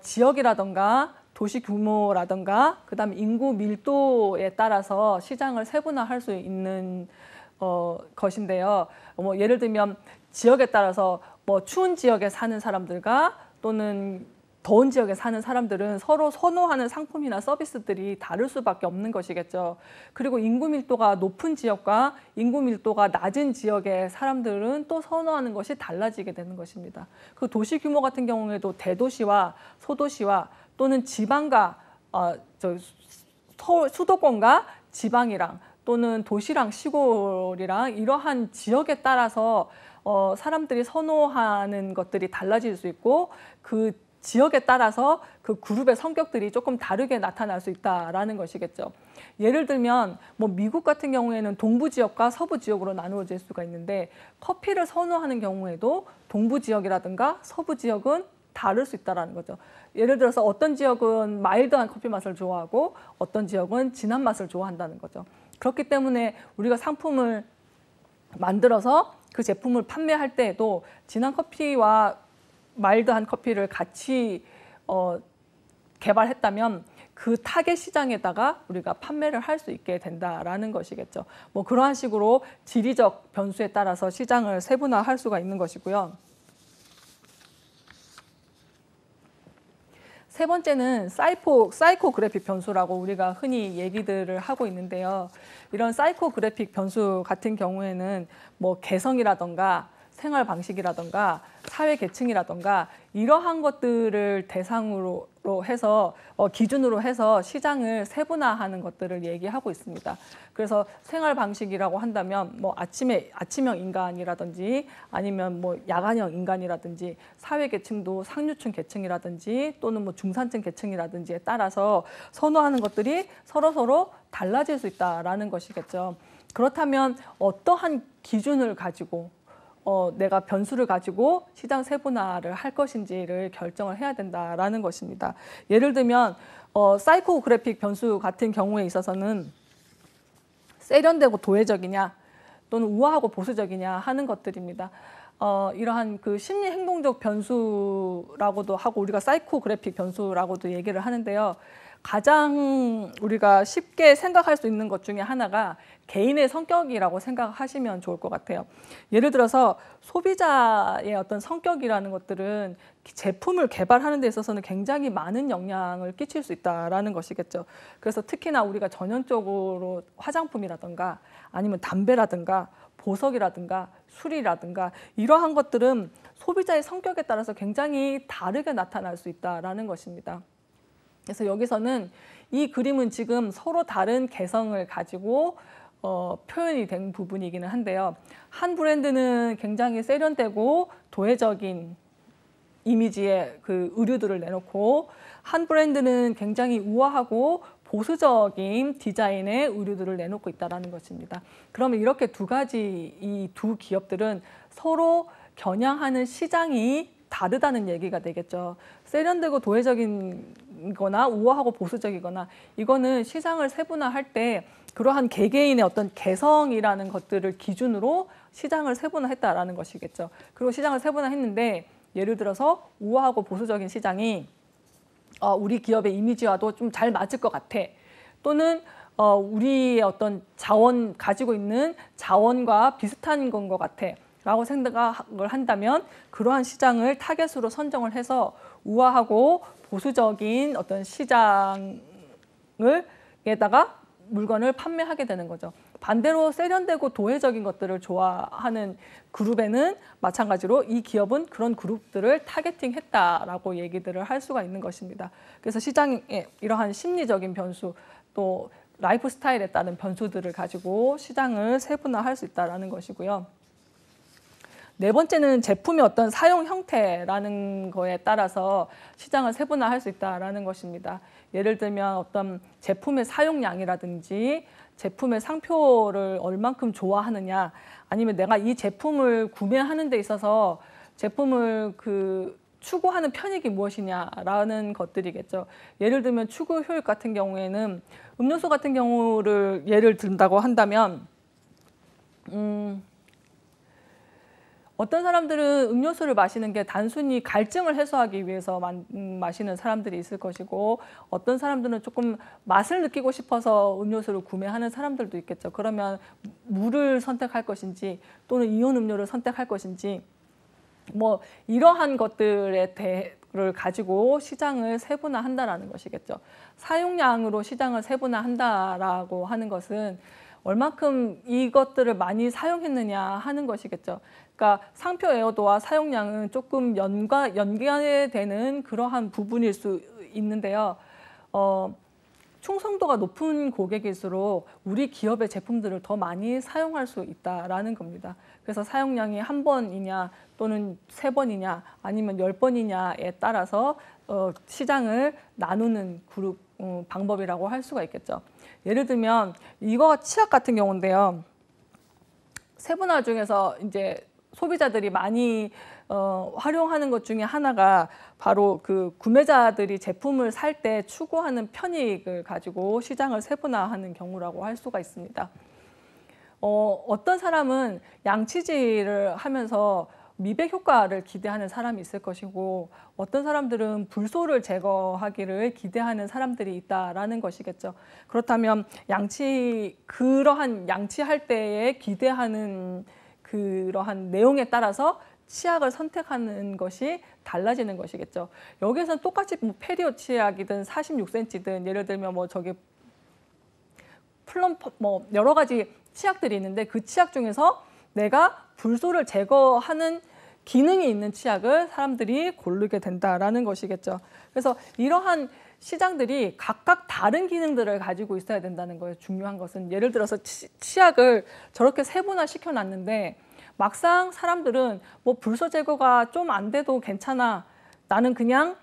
지역이라든가 도시 규모라든가 그다음에 인구 밀도에 따라서 시장을 세분화할 수 있는 것인데요. 예를 들면 지역에 따라서 추운 지역에 사는 사람들과 또는 더운 지역에 사는 사람들은 서로 선호하는 상품이나 서비스들이 다를 수밖에 없는 것이겠죠. 그리고 인구 밀도가 높은 지역과 인구 밀도가 낮은 지역의 사람들은 또 선호하는 것이 달라지게 되는 것입니다. 그 도시 규모 같은 경우에도 대도시와 소도시와 또는 지방과 수도권과 지방이랑 또는 도시랑 시골이랑 이러한 지역에 따라서 사람들이 선호하는 것들이 달라질 수 있고 그 지역에 따라서 그 그룹의 성격들이 조금 다르게 나타날 수 있다라는 것이겠죠. 예를 들면 미국 같은 경우에는 동부 지역과 서부 지역으로 나누어질 수가 있는데 커피를 선호하는 경우에도 동부 지역이라든가 서부 지역은 다를 수 있다는 거죠. 예를 들어서 어떤 지역은 마일드한 커피 맛을 좋아하고 어떤 지역은 진한 맛을 좋아한다는 거죠. 그렇기 때문에 우리가 상품을 만들어서 그 제품을 판매할 때에도 진한 커피와 마일드한 커피를 같이 개발했다면 그 타겟 시장에다가 우리가 판매를 할 수 있게 된다라는 것이겠죠. 그러한 식으로 지리적 변수에 따라서 시장을 세분화할 수가 있는 것이고요. 세 번째는 사이코그래픽 변수라고 우리가 흔히 얘기들을 하고 있는데요. 이런 사이코그래픽 변수 같은 경우에는 뭐 개성이라던가 생활 방식이라던가 사회 계층이라던가 이러한 것들을 대상으로 해서 기준으로 해서 시장을 세분화하는 것들을 얘기하고 있습니다. 그래서 생활 방식이라고 한다면 뭐 아침형 인간이라든지 아니면 뭐 야간형 인간이라든지 사회 계층도 상류층 계층이라든지 또는 뭐 중산층 계층이라든지에 따라서 선호하는 것들이 서로 달라질 수 있다라는 것이겠죠. 그렇다면 어떠한 기준을 가지고 내가 변수를 가지고 시장 세분화를 할 것인지를 결정을 해야 된다라는 것입니다. 예를 들면 사이코그래픽 변수 같은 경우에 있어서는 세련되고 도회적이냐 또는 우아하고 보수적이냐 하는 것들입니다. 이러한 그 심리 행동적 변수라고도 하고 우리가 사이코그래픽 변수라고도 얘기를 하는데요. 가장 우리가 쉽게 생각할 수 있는 것 중에 하나가 개인의 성격이라고 생각하시면 좋을 것 같아요. 예를 들어서 소비자의 어떤 성격이라는 것들은 제품을 개발하는 데 있어서는 굉장히 많은 영향을 끼칠 수 있다는 것이겠죠. 그래서 특히나 우리가 전형적으로 화장품이라든가 아니면 담배라든가 보석이라든가 술이라든가 이러한 것들은 소비자의 성격에 따라서 굉장히 다르게 나타날 수 있다는 것입니다. 그래서 여기서는 이 그림은 지금 서로 다른 개성을 가지고 표현이 된 부분이기는 한데요. 한 브랜드는 굉장히 세련되고 도회적인 이미지의 그 의류들을 내놓고 한 브랜드는 굉장히 우아하고 보수적인 디자인의 의류들을 내놓고 있다는 것입니다. 그러면 이렇게 이 두 기업들은 서로 겨냥하는 시장이 다르다는 얘기가 되겠죠. 세련되고 도회적인 거나 우아하고 보수적이거나 이거는 시장을 세분화할 때 그러한 개개인의 어떤 개성이라는 것들을 기준으로 시장을 세분화했다라는 것이겠죠. 그리고 시장을 세분화했는데 예를 들어서 우아하고 보수적인 시장이 우리 기업의 이미지와도 좀 잘 맞을 것 같아. 또는 우리의 어떤 가지고 있는 자원과 비슷한 건 것 같아. 라고 생각을 한다면 그러한 시장을 타겟으로 선정을 해서 우아하고 보수적인 어떤 시장에다가 물건을 판매하게 되는 거죠. 반대로 세련되고 도회적인 것들을 좋아하는 그룹에는 마찬가지로 이 기업은 그런 그룹들을 타겟팅했다라고 얘기들을 할 수가 있는 것입니다. 그래서 시장의 이러한 심리적인 변수 또 라이프 스타일에 따른 변수들을 가지고 시장을 세분화할 수 있다는 것이고요. 네 번째는 제품의 어떤 사용 형태라는 거에 따라서 시장을 세분화할 수 있다는 것입니다. 예를 들면 어떤 제품의 사용량이라든지 제품의 상표를 얼만큼 좋아하느냐 아니면 내가 이 제품을 구매하는 데 있어서 제품을 추구하는 편익이 무엇이냐라는 것들이겠죠. 예를 들면 추구 효율 같은 경우에는 음료수 같은 경우를 예를 든다고 한다면 어떤 사람들은 음료수를 마시는 게 단순히 갈증을 해소하기 위해서 마시는 사람들이 있을 것이고 어떤 사람들은 조금 맛을 느끼고 싶어서 음료수를 구매하는 사람들도 있겠죠. 그러면 물을 선택할 것인지 또는 이온 음료를 선택할 것인지 뭐 이러한 것들을 가지고 시장을 세분화한다라는 것이겠죠. 사용량으로 시장을 세분화한다라고 하는 것은 얼만큼 이것들을 많이 사용했느냐 하는 것이겠죠. 그러니까 상표 애호도와 사용량은 조금 연계되는 그러한 부분일 수 있는데요. 충성도가 높은 고객일수록 우리 기업의 제품들을 더 많이 사용할 수 있다라는 겁니다. 그래서 사용량이 1번이냐 또는 3번이냐 아니면 10번이냐에 따라서 시장을 나누는 방법이라고 할 수가 있겠죠. 예를 들면 이거 치약 같은 경우인데요. 세분화 중에서 이제 소비자들이 많이 활용하는 것 중에 하나가 바로 그 구매자들이 제품을 살 때 추구하는 편익을 가지고 시장을 세분화하는 경우라고 할 수가 있습니다. 어떤 사람은 양치질을 하면서 미백 효과를 기대하는 사람이 있을 것이고 어떤 사람들은 불소를 제거하기를 기대하는 사람들이 있다라는 것이겠죠. 그렇다면 그러한 양치할 때에 기대하는 그러한 내용에 따라서 치약을 선택하는 것이 달라지는 것이겠죠. 여기서는 똑같이 뭐 페리오 치약이든 46cm든 예를 들면 뭐 저기 플럼프 뭐 여러 가지 치약들이 있는데 그 치약 중에서 내가 불소를 제거하는 기능이 있는 치약을 사람들이 고르게 된다라는 것이겠죠. 그래서 이러한 시장들이 각각 다른 기능들을 가지고 있어야 된다는 거예요. 중요한 것은 예를 들어서 치약을 저렇게 세분화시켜 놨는데 막상 사람들은 뭐 불소 제거가 좀 안 돼도 괜찮아. 나는 그냥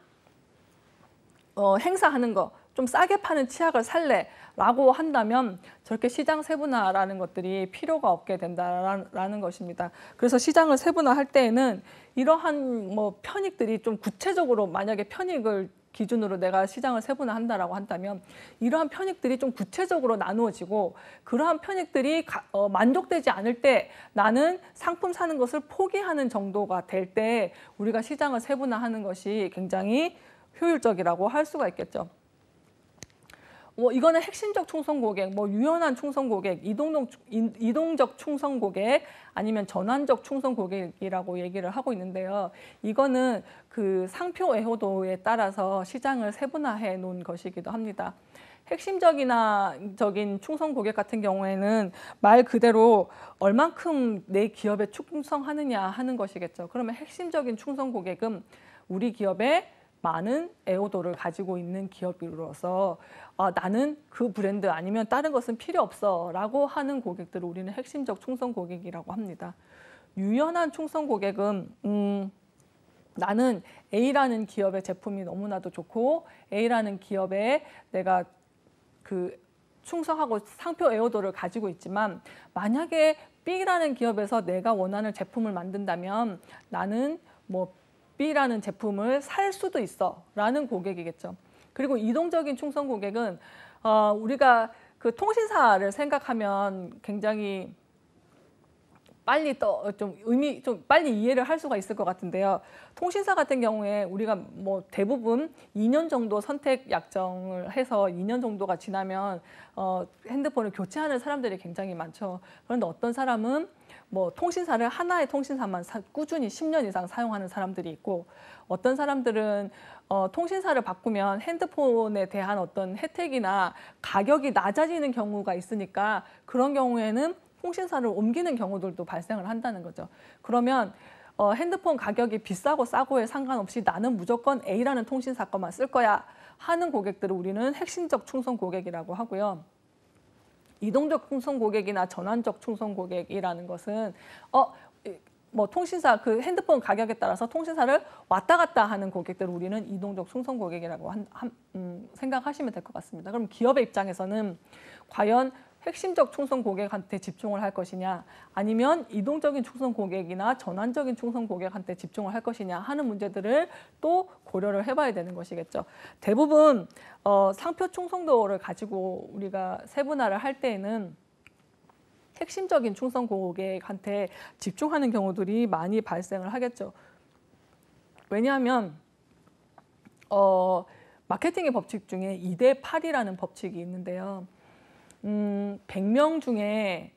행사하는 거 좀 싸게 파는 치약을 살래 라고 한다면 저렇게 시장 세분화라는 것들이 필요가 없게 된다라는 것입니다. 그래서 시장을 세분화할 때에는 이러한 뭐 편익들이 좀 구체적으로 만약에 편익을 기준으로 내가 시장을 세분화한다라고 한다면 이러한 편익들이 좀 구체적으로 나누어지고 그러한 편익들이 만족되지 않을 때 나는 상품 사는 것을 포기하는 정도가 될 때 우리가 시장을 세분화하는 것이 굉장히 효율적이라고 할 수가 있겠죠. 이거는 핵심적 충성 고객, 뭐 유연한 충성 고객, 이동적 충성 고객, 아니면 전환적 충성 고객이라고 얘기를 하고 있는데요. 이거는 그 상표 애호도에 따라서 시장을 세분화해 놓은 것이기도 합니다. 핵심적인 충성 고객 같은 경우에는 말 그대로 얼만큼 내 기업에 충성하느냐 하는 것이겠죠. 그러면 핵심적인 충성 고객은 우리 기업에 많은 애호도를 가지고 있는 기업으로서 나는 그 브랜드 아니면 다른 것은 필요 없어 라고 하는 고객들을 우리는 핵심적 충성 고객이라고 합니다. 유연한 충성 고객은 나는 A라는 기업의 제품이 너무나도 좋고 A라는 기업에 내가 그 충성하고 상표 애호도를 가지고 있지만 만약에 B라는 기업에서 내가 원하는 제품을 만든다면 나는 뭐 B라는 제품을 살 수도 있어 라는 고객이겠죠. 그리고 이동적인 충성 고객은 우리가 그 통신사를 생각하면 굉장히 빨리 좀 빨리 이해를 할 수가 있을 것 같은데요. 통신사 같은 경우에 우리가 뭐 대부분 2년 정도 선택 약정을 해서 2년 정도가 지나면 핸드폰을 교체하는 사람들이 굉장히 많죠. 그런데 어떤 사람은 뭐 통신사를 하나의 통신사만 꾸준히 10년 이상 사용하는 사람들이 있고 어떤 사람들은 통신사를 바꾸면 핸드폰에 대한 어떤 혜택이나 가격이 낮아지는 경우가 있으니까 그런 경우에는 통신사를 옮기는 경우들도 발생을 한다는 거죠. 그러면 핸드폰 가격이 비싸고 싸고에 상관없이 나는 무조건 A라는 통신사 것만 쓸 거야 하는 고객들을 우리는 핵심적 충성 고객이라고 하고요. 이동적 충성 고객이나 전환적 충성 고객이라는 것은 뭐 통신사 그 핸드폰 가격에 따라서 통신사를 왔다 갔다 하는 고객들을 우리는 이동적 충성 고객이라고 생각하시면 될 것 같습니다. 그럼 기업의 입장에서는 과연 핵심적 충성 고객한테 집중을 할 것이냐 아니면 이동적인 충성 고객이나 전환적인 충성 고객한테 집중을 할 것이냐 하는 문제들을 또 고려를 해봐야 되는 것이겠죠. 대부분 상표 충성도를 가지고 우리가 세분화를 할 때에는 핵심적인 충성 고객한테 집중하는 경우들이 많이 발생을 하겠죠. 왜냐하면 마케팅의 법칙 중에 2대8이라는 법칙이 있는데요. 100명 중에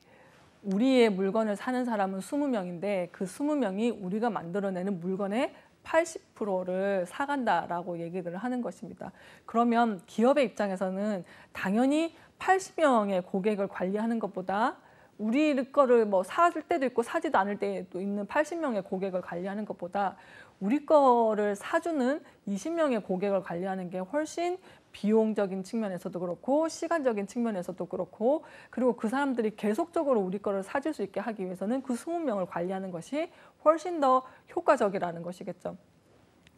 우리의 물건을 사는 사람은 20명인데 그 20명이 우리가 만들어내는 물건의 80%를 사간다라고 얘기를 하는 것입니다. 그러면 기업의 입장에서는 당연히 80명의 고객을 관리하는 것보다 우리 거를 뭐 사줄 때도 있고 사지도 않을 때도 있는 80명의 고객을 관리하는 것보다 우리 거를 사주는 20명의 고객을 관리하는 게 훨씬 비용적인 측면에서도 그렇고 시간적인 측면에서도 그렇고 그리고 그 사람들이 계속적으로 우리 거를 사줄 수 있게 하기 위해서는 그 20명을 관리하는 것이 훨씬 더 효과적이라는 것이겠죠.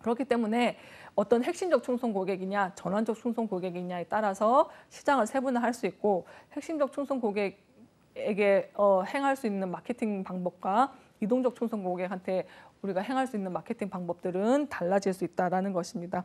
그렇기 때문에 어떤 핵심적 충성 고객이냐 전환적 충성 고객이냐에 따라서 시장을 세분화할 수 있고 핵심적 충성 고객에게 행할 수 있는 마케팅 방법과 이동적 충성 고객한테 우리가 행할 수 있는 마케팅 방법들은 달라질 수 있다는 것입니다.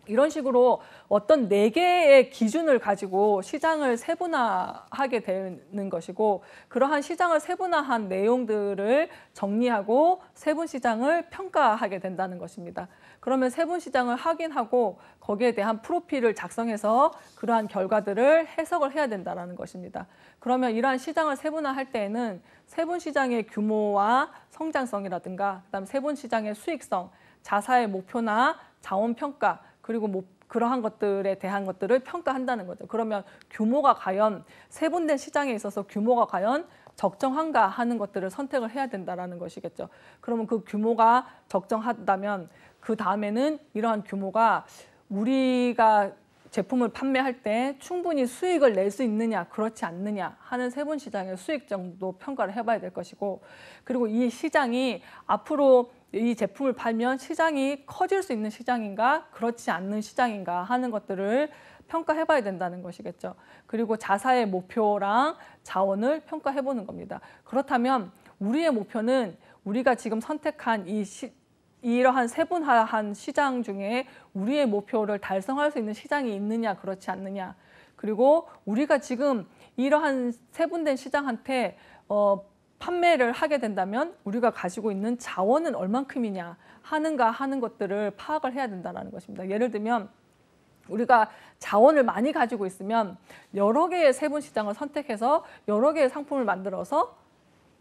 이런 식으로 어떤 4개의 기준을 가지고 시장을 세분화하게 되는 것이고, 그러한 시장을 세분화한 내용들을 정리하고 세분시장을 평가하게 된다는 것입니다. 그러면 세분시장을 확인하고 거기에 대한 프로필을 작성해서 그러한 결과들을 해석을 해야 된다는 것입니다. 그러면 이러한 시장을 세분화할 때에는 세분시장의 규모와 성장성이라든가, 그다음 세분시장의 수익성, 자사의 목표나 자원평가, 그리고 그러한 것들에 대한 것들을 평가한다는 거죠. 그러면 규모가 과연 세분된 시장에 있어서 규모가 과연 적정한가 하는 것들을 선택을 해야 된다는 것이겠죠. 그러면 그 규모가 적정하다면 그 다음에는 이러한 규모가 우리가 제품을 판매할 때 충분히 수익을 낼 수 있느냐 그렇지 않느냐 하는 세분시장의 수익 정도 평가를 해봐야 될 것이고, 그리고 이 시장이 앞으로 이 제품을 팔면 시장이 커질 수 있는 시장인가 그렇지 않는 시장인가 하는 것들을 평가해 봐야 된다는 것이겠죠. 그리고 자사의 목표랑 자원을 평가해 보는 겁니다. 그렇다면 우리의 목표는 우리가 지금 선택한 이러한 세분화한 시장 중에 우리의 목표를 달성할 수 있는 시장이 있느냐 그렇지 않느냐, 그리고 우리가 지금 이러한 세분된 시장한테 판매를 하게 된다면 우리가 가지고 있는 자원은 얼만큼이냐 하는가 하는 것들을 파악을 해야 된다는 것입니다. 예를 들면 우리가 자원을 많이 가지고 있으면 여러 개의 세분 시장을 선택해서 여러 개의 상품을 만들어서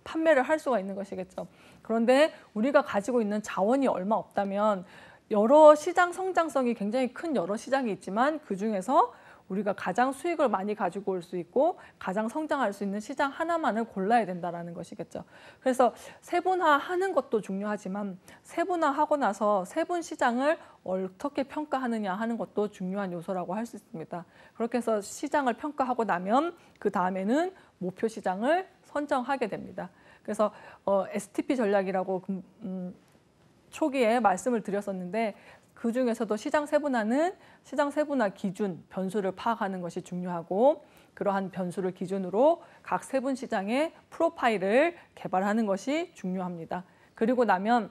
판매를 할 수가 있는 것이겠죠. 그런데 우리가 가지고 있는 자원이 얼마 없다면 여러 시장 성장성이 굉장히 큰 여러 시장이 있지만 그중에서 우리가 가장 수익을 많이 가지고 올 수 있고 가장 성장할 수 있는 시장 하나만을 골라야 된다는 것이겠죠. 그래서 세분화하는 것도 중요하지만 세분화하고 나서 세분 시장을 어떻게 평가하느냐 하는 것도 중요한 요소라고 할 수 있습니다. 그렇게 해서 시장을 평가하고 나면 그 다음에는 목표 시장을 선정하게 됩니다. 그래서 STP 전략이라고 초기에 말씀을 드렸었는데, 그 중에서도 시장 세분화는 시장 세분화 기준, 변수를 파악하는 것이 중요하고, 그러한 변수를 기준으로 각 세분 시장의 프로파일을 개발하는 것이 중요합니다. 그리고 나면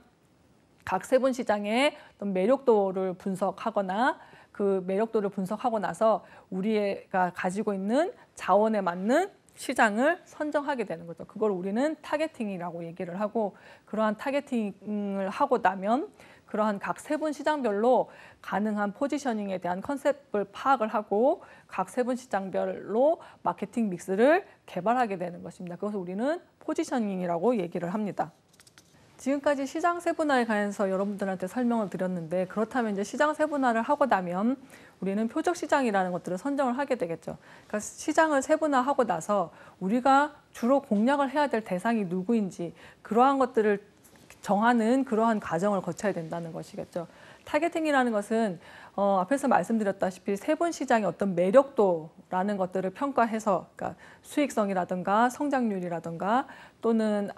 각 세분 시장의 어떤 매력도를 분석하거나 그 매력도를 분석하고 나서 우리가 가지고 있는 자원에 맞는 시장을 선정하게 되는 거죠. 그걸 우리는 타겟팅이라고 얘기를 하고, 그러한 타겟팅을 하고 나면 그러한 각 세분 시장별로 가능한 포지셔닝에 대한 컨셉을 파악을 하고 각 세분 시장별로 마케팅 믹스를 개발하게 되는 것입니다. 그것을 우리는 포지셔닝이라고 얘기를 합니다. 지금까지 시장 세분화에 관해서 여러분들한테 설명을 드렸는데, 그렇다면 이제 시장 세분화를 하고 나면 우리는 표적 시장이라는 것들을 선정을 하게 되겠죠. 그러니까 시장을 세분화하고 나서 우리가 주로 공략을 해야 될 대상이 누구인지 그러한 것들을 정하는 그러한 과정을 거쳐야 된다는 것이겠죠. 타겟팅이라는 것은 앞에서 말씀드렸다시피 세분 시장의 어떤 매력도라는 것들을 평가해서, 그러니까 수익성이라든가 성장률이라든가 또는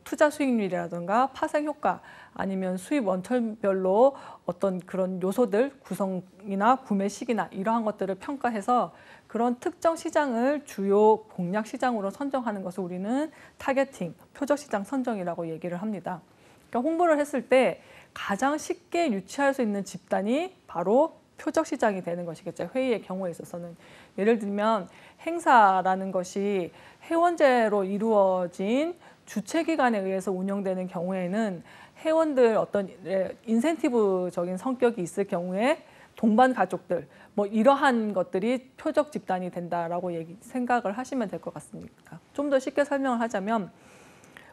투자 수익률이라든가 파생 효과, 아니면 수입 원천별로 어떤 그런 요소들, 구성이나 구매 시기나 이러한 것들을 평가해서 그런 특정 시장을 주요 공략 시장으로 선정하는 것을 우리는 타겟팅, 표적 시장 선정이라고 얘기를 합니다. 그러니까 홍보를 했을 때 가장 쉽게 유치할 수 있는 집단이 바로 표적 시장이 되는 것이겠죠. 회의의 경우에 있어서는. 예를 들면 행사라는 것이 회원제로 이루어진 주최기관에 의해서 운영되는 경우에는 회원들 어떤 인센티브적인 성격이 있을 경우에 동반 가족들, 뭐 이러한 것들이 표적 집단이 된다라고 생각을 하시면 될 것 같습니다. 좀 더 쉽게 설명을 하자면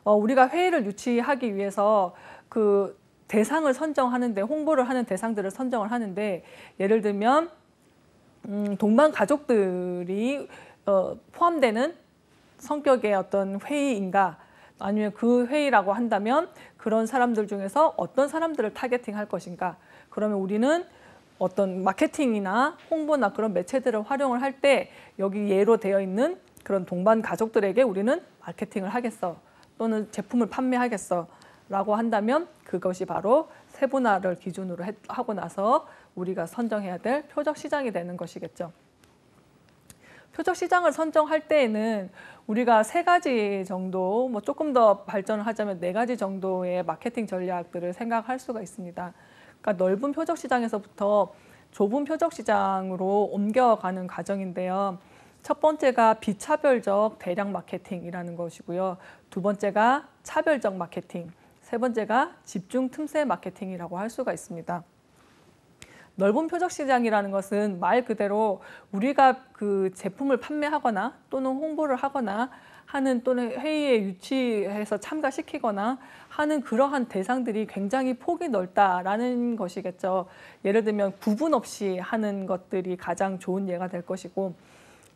우리가 회의를 유치하기 위해서 그 대상을 선정하는데, 홍보를 하는 대상들을 선정을 하는데, 예를 들면 동반 가족들이 포함되는 성격의 어떤 회의인가, 아니면 그 회의라고 한다면 그런 사람들 중에서 어떤 사람들을 타겟팅할 것인가. 그러면 우리는 어떤 마케팅이나 홍보나 그런 매체들을 활용을 할 때 여기 예로 되어 있는 그런 동반 가족들에게 우리는 마케팅을 하겠어, 또는 제품을 판매하겠어 라고 한다면 그것이 바로 세분화를 기준으로 하고 나서 우리가 선정해야 될 표적 시장이 되는 것이겠죠. 표적 시장을 선정할 때에는 우리가 3가지 정도, 뭐 조금 더 발전을 하자면 4가지 정도의 마케팅 전략들을 생각할 수가 있습니다. 그러니까 넓은 표적 시장에서부터 좁은 표적 시장으로 옮겨가는 과정인데요. 첫 번째가 비차별적 대량 마케팅이라는 것이고요. 두 번째가 차별적 마케팅, 세 번째가 집중 틈새 마케팅이라고 할 수가 있습니다. 넓은 표적 시장이라는 것은 말 그대로 우리가 그 제품을 판매하거나 또는 홍보를 하거나 하는 또는 회의에 유치해서 참가시키거나 하는 그러한 대상들이 굉장히 폭이 넓다라는 것이겠죠. 예를 들면 구분 없이 하는 것들이 가장 좋은 예가 될 것이고,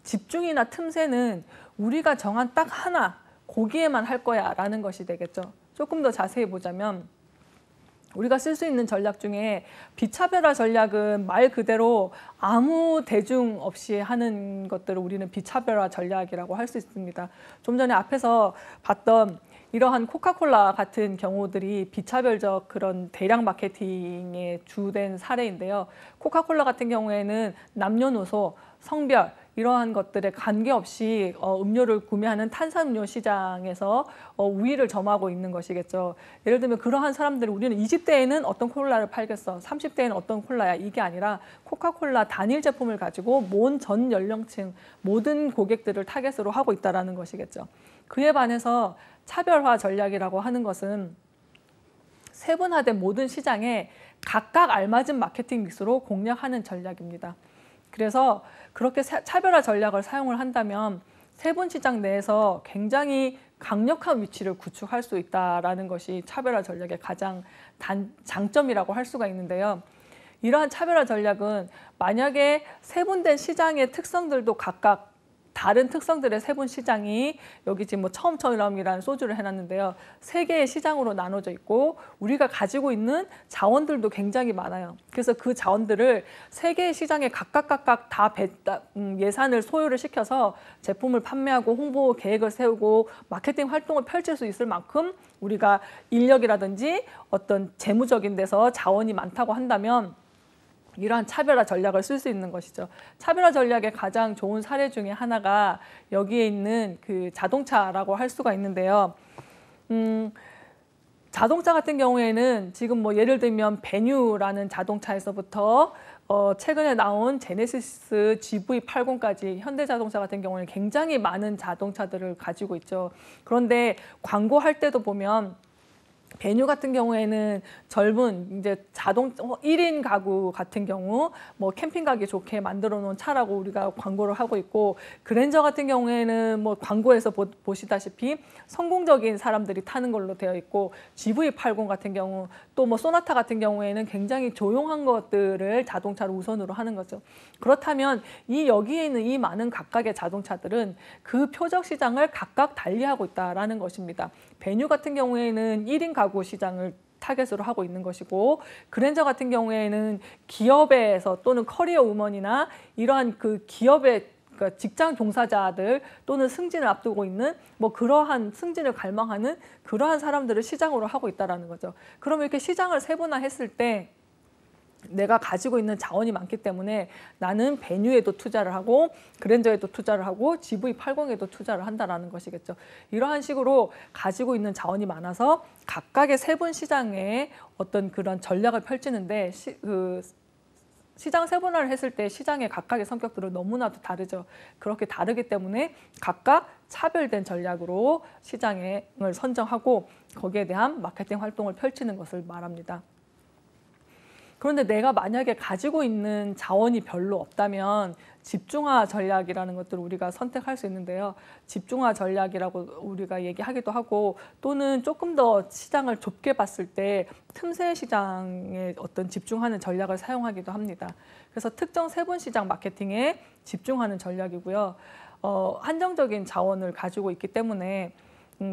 집중이나 틈새는 우리가 정한 딱 하나, 거기에만 할 거야 라는 것이 되겠죠. 조금 더 자세히 보자면 우리가 쓸 수 있는 전략 중에 비차별화 전략은 말 그대로 아무 대중 없이 하는 것들을 우리는 비차별화 전략이라고 할 수 있습니다. 좀 전에 앞에서 봤던 이러한 코카콜라 같은 경우들이 비차별적 그런 대량 마케팅의 주된 사례인데요. 코카콜라 같은 경우에는 남녀노소, 성별 이러한 것들에 관계없이 음료를 구매하는 탄산음료 시장에서 우위를 점하고 있는 것이겠죠. 예를 들면 그러한 사람들이 우리는 20대에는 어떤 콜라를 팔겠어, 30대에는 어떤 콜라야, 이게 아니라 코카콜라 단일 제품을 가지고 전 연령층 모든 고객들을 타겟으로 하고 있다는 것이겠죠. 그에 반해서 차별화 전략이라고 하는 것은 세분화된 모든 시장에 각각 알맞은 마케팅 믹스로 공략하는 전략입니다. 그래서 그렇게 차별화 전략을 사용을 한다면 세분 시장 내에서 굉장히 강력한 위치를 구축할 수 있다는 것이 차별화 전략의 가장 장점이라고 할 수가 있는데요. 이러한 차별화 전략은 만약에 세분된 시장의 특성들도 각각 다른 특성들의 세분 시장이 여기 지금 뭐 처음처럼이라는 소주를 해놨는데요. 3개의 시장으로 나눠져 있고 우리가 가지고 있는 자원들도 굉장히 많아요. 그래서 그 자원들을 3개의 시장에 각각 다 예산을 소요를 시켜서 제품을 판매하고 홍보 계획을 세우고 마케팅 활동을 펼칠 수 있을 만큼 우리가 인력이라든지 어떤 재무적인 데서 자원이 많다고 한다면 이러한 차별화 전략을 쓸 수 있는 것이죠. 차별화 전략의 가장 좋은 사례 중에 하나가 여기에 있는 그 자동차라고 할 수가 있는데요. 자동차 같은 경우에는 지금 뭐 예를 들면 베뉴라는 자동차에서부터 최근에 나온 제네시스 GV80까지 현대자동차 같은 경우는 굉장히 많은 자동차들을 가지고 있죠. 그런데 광고할 때도 보면 베뉴 같은 경우에는 젊은 이제 1인 가구 같은 경우 뭐 캠핑 가기 좋게 만들어 놓은 차라고 우리가 광고를 하고 있고, 그랜저 같은 경우에는 뭐 광고에서 보시다시피 성공적인 사람들이 타는 걸로 되어 있고, GV80 같은 경우 또 뭐 소나타 같은 경우에는 굉장히 조용한 것들을 자동차로 우선으로 하는 거죠. 그렇다면 여기에 있는 이 많은 각각의 자동차들은 그 표적 시장을 각각 달리하고 있다라는 것입니다. 베뉴 같은 경우에는 1인 가구 시장을 타겟으로 하고 있는 것이고, 그랜저 같은 경우에는 기업에서 또는 커리어 우먼이나 이러한 그 기업의 직장 종사자들 또는 승진을 앞두고 있는 뭐 그러한 승진을 갈망하는 그러한 사람들을 시장으로 하고 있다는 거죠. 그러면 이렇게 시장을 세분화했을 때 내가 가지고 있는 자원이 많기 때문에 나는 베뉴에도 투자를 하고 그랜저에도 투자를 하고 GV80에도 투자를 한다는 것이겠죠. 이러한 식으로 가지고 있는 자원이 많아서 각각의 세분 시장에 어떤 그런 전략을 펼치는데 시장 세분화를 했을 때 시장의 각각의 성격들은 너무나도 다르죠. 그렇게 다르기 때문에 각각 차별된 전략으로 시장을 선정하고 거기에 대한 마케팅 활동을 펼치는 것을 말합니다. 그런데 내가 만약에 가지고 있는 자원이 별로 없다면 집중화 전략이라는 것들을 우리가 선택할 수 있는데요. 집중화 전략이라고 우리가 얘기하기도 하고, 또는 조금 더 시장을 좁게 봤을 때 틈새 시장에 어떤 집중하는 전략을 사용하기도 합니다. 그래서 특정 세분 시장 마케팅에 집중하는 전략이고요. 한정적인 자원을 가지고 있기 때문에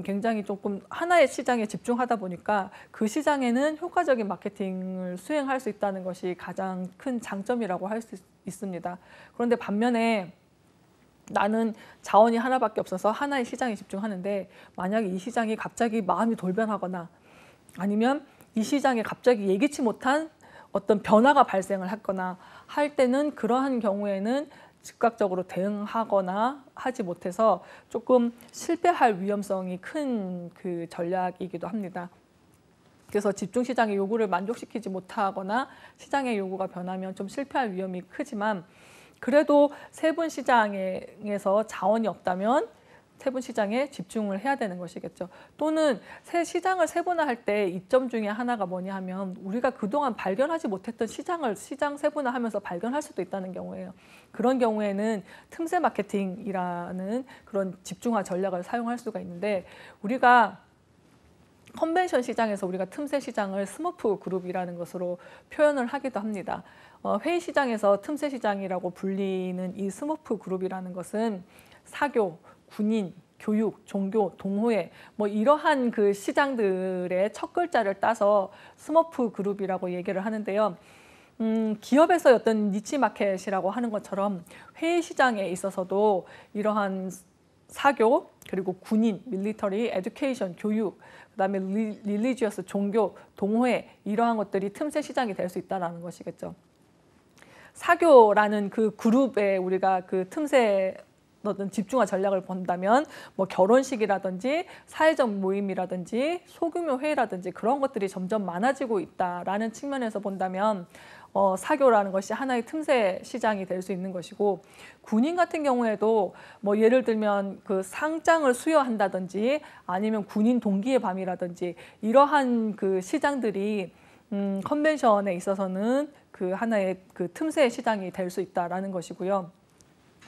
굉장히 조금 하나의 시장에 집중하다 보니까 그 시장에는 효과적인 마케팅을 수행할 수 있다는 것이 가장 큰 장점이라고 할 수 있습니다. 그런데 반면에 나는 자원이 하나밖에 없어서 하나의 시장에 집중하는데, 만약에 이 시장이 갑자기 마음이 돌변하거나 아니면 이 시장에 갑자기 예기치 못한 어떤 변화가 발생을 했거나 할 때는 그러한 경우에는 즉각적으로 대응하거나 하지 못해서 조금 실패할 위험성이 큰 그 전략이기도 합니다. 그래서 집중 시장의 요구를 만족시키지 못하거나 시장의 요구가 변하면 좀 실패할 위험이 크지만 그래도 세분 시장에서 자원이 없다면 세분 시장에 집중을 해야 되는 것이겠죠. 또는 시장을 세분화할 때 이점 중에 하나가 뭐냐 하면 우리가 그동안 발견하지 못했던 시장 세분화하면서 발견할 수도 있다는 경우예요. 그런 경우에는 틈새 마케팅이라는 그런 집중화 전략을 사용할 수가 있는데 우리가 컨벤션 시장에서 우리가 틈새 시장을 스머프 그룹이라는 것으로 표현을 하기도 합니다. 회의 시장에서 틈새 시장이라고 불리는 이 스머프 그룹이라는 것은 사교, 군인, 교육, 종교, 동호회 뭐 이러한 그 시장들의 첫 글자를 따서 스머프 그룹이라고 얘기를 하는데요. 기업에서 어떤 니치 마켓이라고 하는 것처럼 회의 시장에 있어서도 이러한 사교, 그리고 군인, 밀리터리, 에듀케이션, 교육, 그다음에 릴리지어스, 종교, 동호회 이러한 것들이 틈새 시장이 될 수 있다는 것이겠죠. 사교라는 그 그룹에 우리가 그 틈새 어떤 집중화 전략을 본다면 뭐 결혼식이라든지 사회적 모임이라든지 소규모 회의라든지 그런 것들이 점점 많아지고 있다라는 측면에서 본다면 사교라는 것이 하나의 틈새 시장이 될 수 있는 것이고 군인 같은 경우에도 뭐 예를 들면 그 상장을 수여한다든지 아니면 군인 동기의 밤이라든지 이러한 그 시장들이 컨벤션에 있어서는 그 하나의 그 틈새 시장이 될 수 있다라는 것이고요.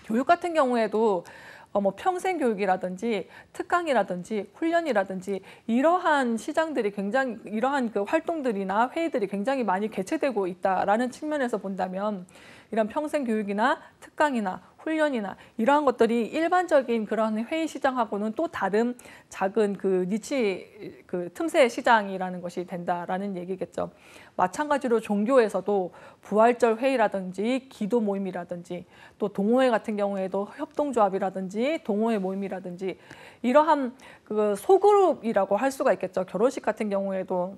교육 같은 경우에도 뭐 평생 교육이라든지 특강이라든지 훈련이라든지 이러한 시장들이 굉장히 이러한 그 활동들이나 회의들이 굉장히 많이 개최되고 있다라는 측면에서 본다면 이런 평생 교육이나 특강이나 훈련이나 이러한 것들이 일반적인 그런 회의 시장하고는 또 다른 작은 그 니치 그 틈새 시장이라는 것이 된다라는 얘기겠죠. 마찬가지로 종교에서도 부활절 회의라든지 기도 모임이라든지 또 동호회 같은 경우에도 협동조합이라든지 동호회 모임이라든지 이러한 그 소그룹이라고 할 수가 있겠죠. 결혼식 같은 경우에도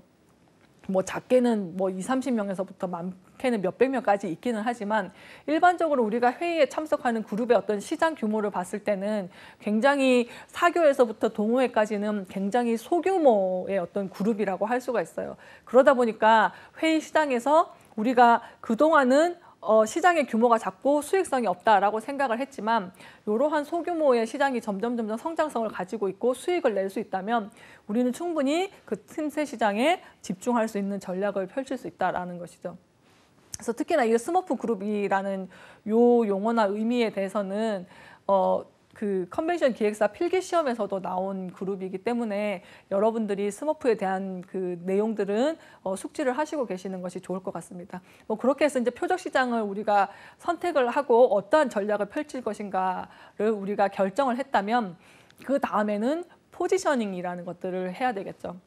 뭐 작게는 뭐 20-30명에서부터 많게는 몇백 명까지 있기는 하지만 일반적으로 우리가 회의에 참석하는 그룹의 어떤 시장 규모를 봤을 때는 굉장히 사교에서부터 동호회까지는 굉장히 소규모의 어떤 그룹이라고 할 수가 있어요. 그러다 보니까 회의 시장에서 우리가 그동안은 시장의 규모가 작고 수익성이 없다라고 생각을 했지만 이러한 소규모의 시장이 점점 성장성을 가지고 있고 수익을 낼 수 있다면 우리는 충분히 그 틈새 시장에 집중할 수 있는 전략을 펼칠 수 있다라는 것이죠. 그래서 특히나 이 스머프 그룹이라는 요 용어나 의미에 대해서는 그 컨벤션 기획사 필기 시험에서도 나온 그룹이기 때문에 여러분들이 스머프에 대한 그 내용들은 숙지를 하시고 계시는 것이 좋을 것 같습니다. 뭐 그렇게 해서 이제 표적 시장을 우리가 선택을 하고 어떠한 전략을 펼칠 것인가를 우리가 결정을 했다면 그 다음에는 포지셔닝이라는 것들을 해야 되겠죠.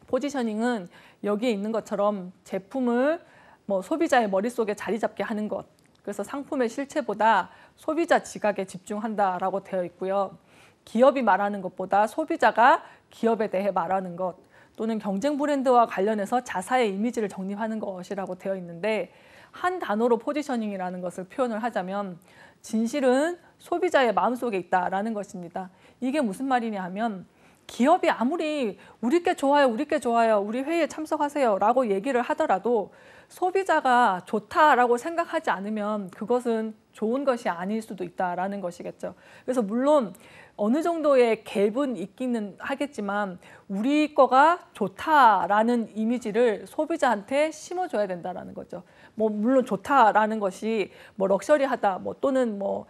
포지셔닝은 여기에 있는 것처럼 제품을 뭐 소비자의 머릿속에 자리 잡게 하는 것. 그래서 상품의 실체보다 소비자 지각에 집중한다라고 되어 있고요. 기업이 말하는 것보다 소비자가 기업에 대해 말하는 것 또는 경쟁 브랜드와 관련해서 자사의 이미지를 정립하는 것이라고 되어 있는데 한 단어로 포지셔닝이라는 것을 표현을 하자면 진실은 소비자의 마음속에 있다라는 것입니다. 이게 무슨 말이냐 하면 기업이 아무리 우리께 좋아요, 우리께 좋아요, 우리 회의에 참석하세요 라고 얘기를 하더라도 소비자가 좋다라고 생각하지 않으면 그것은 좋은 것이 아닐 수도 있다라는 것이겠죠. 그래서 물론 어느 정도의 갭은 있기는 하겠지만 우리 거가 좋다라는 이미지를 소비자한테 심어줘야 된다라는 거죠. 뭐 물론 좋다라는 것이 뭐 럭셔리하다, 뭐 또는 뭐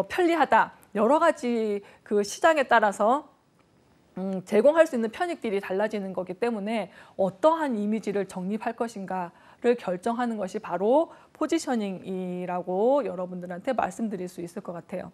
편리하다 여러 가지 그 시장에 따라서 제공할 수 있는 편익들이 달라지는 거기 때문에 어떠한 이미지를 정립할 것인가를 결정하는 것이 바로 포지셔닝이라고 여러분들한테 말씀드릴 수 있을 것 같아요.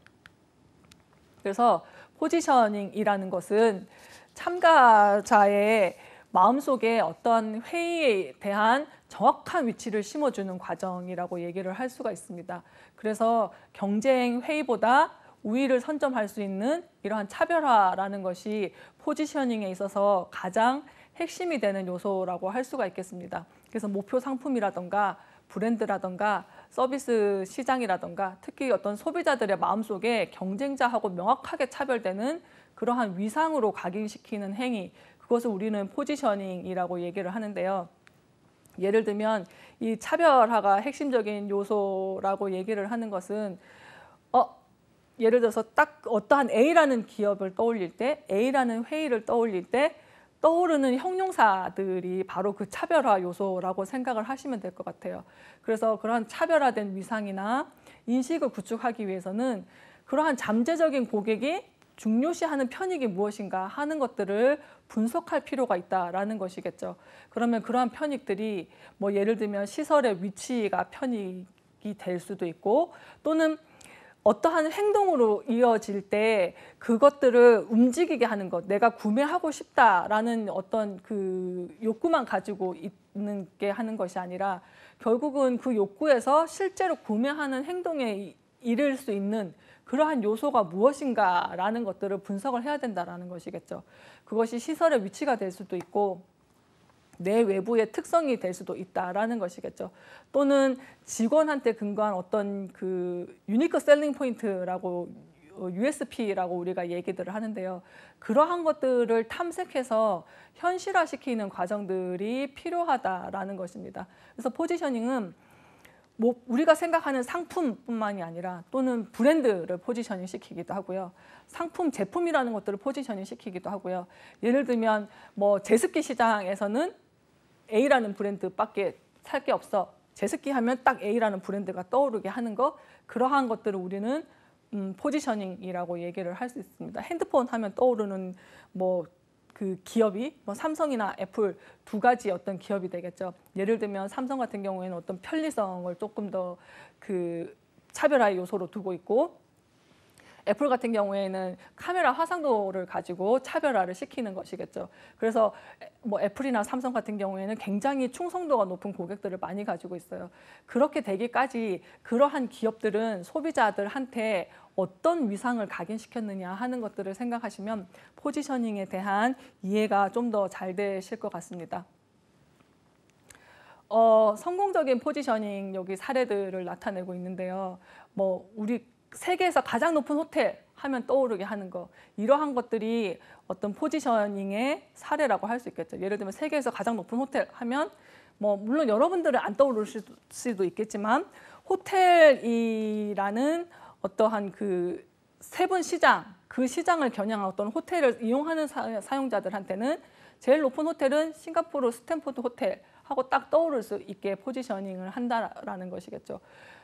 그래서 포지셔닝이라는 것은 참가자의 마음속에 어떤 회의에 대한 정확한 위치를 심어주는 과정이라고 얘기를 할 수가 있습니다. 그래서 경쟁 회의보다 우위를 선점할 수 있는 이러한 차별화라는 것이 포지셔닝에 있어서 가장 핵심이 되는 요소라고 할 수가 있겠습니다. 그래서 목표 상품이라던가 브랜드라던가 서비스 시장이라던가 특히 어떤 소비자들의 마음속에 경쟁자하고 명확하게 차별되는 그러한 위상으로 각인시키는 행위, 그것을 우리는 포지셔닝이라고 얘기를 하는데요. 예를 들면 이 차별화가 핵심적인 요소라고 얘기를 하는 것은 예를 들어서 딱 어떠한 A라는 기업을 떠올릴 때, A라는 회의를 떠올릴 때 떠오르는 형용사들이 바로 그 차별화 요소라고 생각을 하시면 될 것 같아요. 그래서 그러한 차별화된 위상이나 인식을 구축하기 위해서는 그러한 잠재적인 고객이 중요시하는 편익이 무엇인가 하는 것들을 분석할 필요가 있다라는 것이겠죠. 그러면 그러한 편익들이 뭐 예를 들면 시설의 위치가 편익이 될 수도 있고, 또는 어떠한 행동으로 이어질 때 그것들을 움직이게 하는 것, 내가 구매하고 싶다라는 어떤 그 욕구만 가지고 있는 게 하는 것이 아니라 결국은 그 욕구에서 실제로 구매하는 행동에 이를 수 있는 그러한 요소가 무엇인가라는 것들을 분석을 해야 된다는 것이겠죠. 그것이 시설의 위치가 될 수도 있고 내 외부의 특성이 될 수도 있다라는 것이겠죠. 또는 직원한테 근거한 어떤 그 유니크 셀링 포인트라고 USP라고 우리가 얘기들을 하는데요. 그러한 것들을 탐색해서 현실화시키는 과정들이 필요하다라는 것입니다. 그래서 포지셔닝은 뭐 우리가 생각하는 상품뿐만이 아니라 또는 브랜드를 포지셔닝 시키기도 하고요. 상품, 제품이라는 것들을 포지셔닝 시키기도 하고요. 예를 들면 뭐 제습기 시장에서는 A라는 브랜드밖에 살 게 없어. 제습기 하면 딱 A라는 브랜드가 떠오르게 하는 것, 그러한 것들을 우리는 포지셔닝이라고 얘기를 할 수 있습니다. 핸드폰 하면 떠오르는 뭐 그 기업이 뭐 삼성이나 애플 두 가지 어떤 기업이 되겠죠. 예를 들면 삼성 같은 경우에는 어떤 편리성을 조금 더 그 차별화의 요소로 두고 있고, 애플 같은 경우에는 카메라 화상도를 가지고 차별화를 시키는 것이겠죠. 그래서 뭐 애플이나 삼성 같은 경우에는 굉장히 충성도가 높은 고객들을 많이 가지고 있어요. 그렇게 되기까지 그러한 기업들은 소비자들한테 어떤 위상을 각인시켰느냐 하는 것들을 생각하시면 포지셔닝에 대한 이해가 좀 더 잘 되실 것 같습니다. 성공적인 포지셔닝 여기 사례들을 나타내고 있는데요. 뭐 우리 세계에서 가장 높은 호텔 하면 떠오르게 하는 거, 이러한 것들이 어떤 포지셔닝의 사례라고 할 수 있겠죠. 예를 들면 세계에서 가장 높은 호텔 하면 뭐 물론 여러분들은 안 떠오르실 수도 있겠지만 호텔이라는 어떠한 그 세분 시장, 그 시장을 겨냥한 어떤 호텔을 이용하는 사용자들한테는 제일 높은 호텔은 싱가포르 스탠포드 호텔 하고 딱 떠오를 수 있게 포지셔닝을 한다라는 것이겠죠.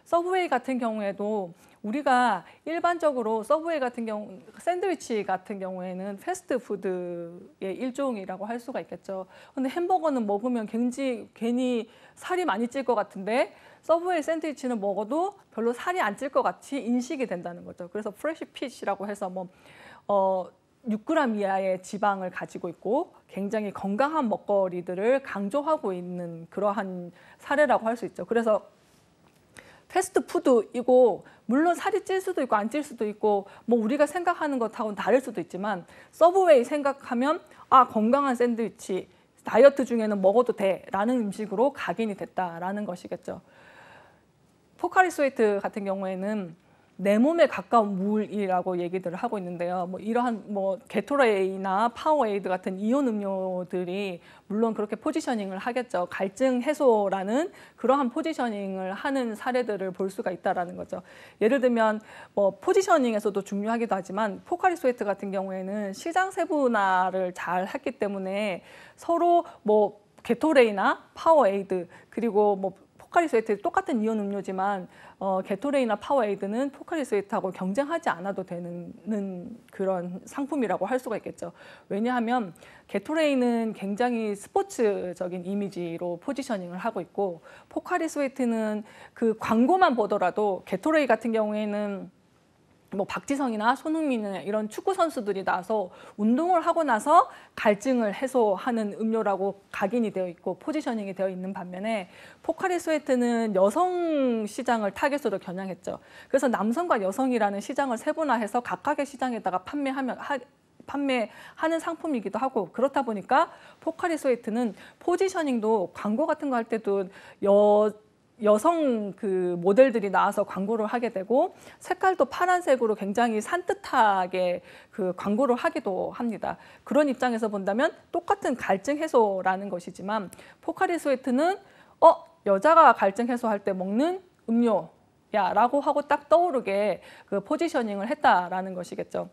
서브웨이 같은 경우에도 우리가 일반적으로 서브웨이 같은 경우 샌드위치 같은 경우에는 패스트푸드의 일종이라고 할 수가 있겠죠. 근데 햄버거는 먹으면 괜히 살이 많이 찔 것 같은데 서브웨이 샌드위치는 먹어도 별로 살이 안 찔 것 같이 인식이 된다는 거죠. 그래서 프레시 핏이라고 해서 뭐 6g 이하의 지방을 가지고 있고 굉장히 건강한 먹거리들을 강조하고 있는 그러한 사례라고 할 수 있죠. 그래서 패스트푸드이고 물론 살이 찔 수도 있고 안 찔 수도 있고 뭐 우리가 생각하는 것하고는 다를 수도 있지만 서브웨이 생각하면 건강한 샌드위치, 다이어트 중에는 먹어도 돼라는 음식으로 각인이 됐다라는 것이겠죠. 포카리 스웨트 같은 경우에는 내 몸에 가까운 물이라고 얘기들을 하고 있는데요. 뭐 이러한 뭐 게토레이나 파워에이드 같은 이온 음료들이 물론 그렇게 포지셔닝을 하겠죠. 갈증 해소라는 그러한 포지셔닝을 하는 사례들을 볼 수가 있다라는 거죠. 예를 들면 뭐 포지셔닝에서도 중요하기도 하지만 포카리 스웨트 같은 경우에는 시장 세분화를 잘 했기 때문에 서로 뭐 게토레이나 파워에이드 그리고 뭐 포카리 스웨트 똑같은 이온 음료지만 게토레이나 파워에이드는 포카리 스웨트하고 경쟁하지 않아도 되는 그런 상품이라고 할 수가 있겠죠. 왜냐하면 게토레이는 굉장히 스포츠적인 이미지로 포지셔닝을 하고 있고 포카리 스웨트는 그 광고만 보더라도 게토레이 같은 경우에는 뭐 박지성이나 손흥민이나 이런 축구 선수들이 나서 운동을 하고 나서 갈증을 해소하는 음료라고 각인이 되어 있고 포지셔닝이 되어 있는 반면에 포카리 스웨트는 여성 시장을 타겟으로 겨냥했죠. 그래서 남성과 여성이라는 시장을 세분화해서 각각의 시장에다가 판매하는 상품이기도 하고 그렇다 보니까 포카리 스웨트는 포지셔닝도 광고 같은 거 할 때도 여성 그 모델들이 나와서 광고를 하게 되고 색깔도 파란색으로 굉장히 산뜻하게 그 광고를 하기도 합니다. 그런 입장에서 본다면 똑같은 갈증 해소라는 것이지만 포카리 스웨트는 여자가 갈증 해소할 때 먹는 음료야라고 하고 딱 떠오르게 그 포지셔닝을 했다라는 것이겠죠.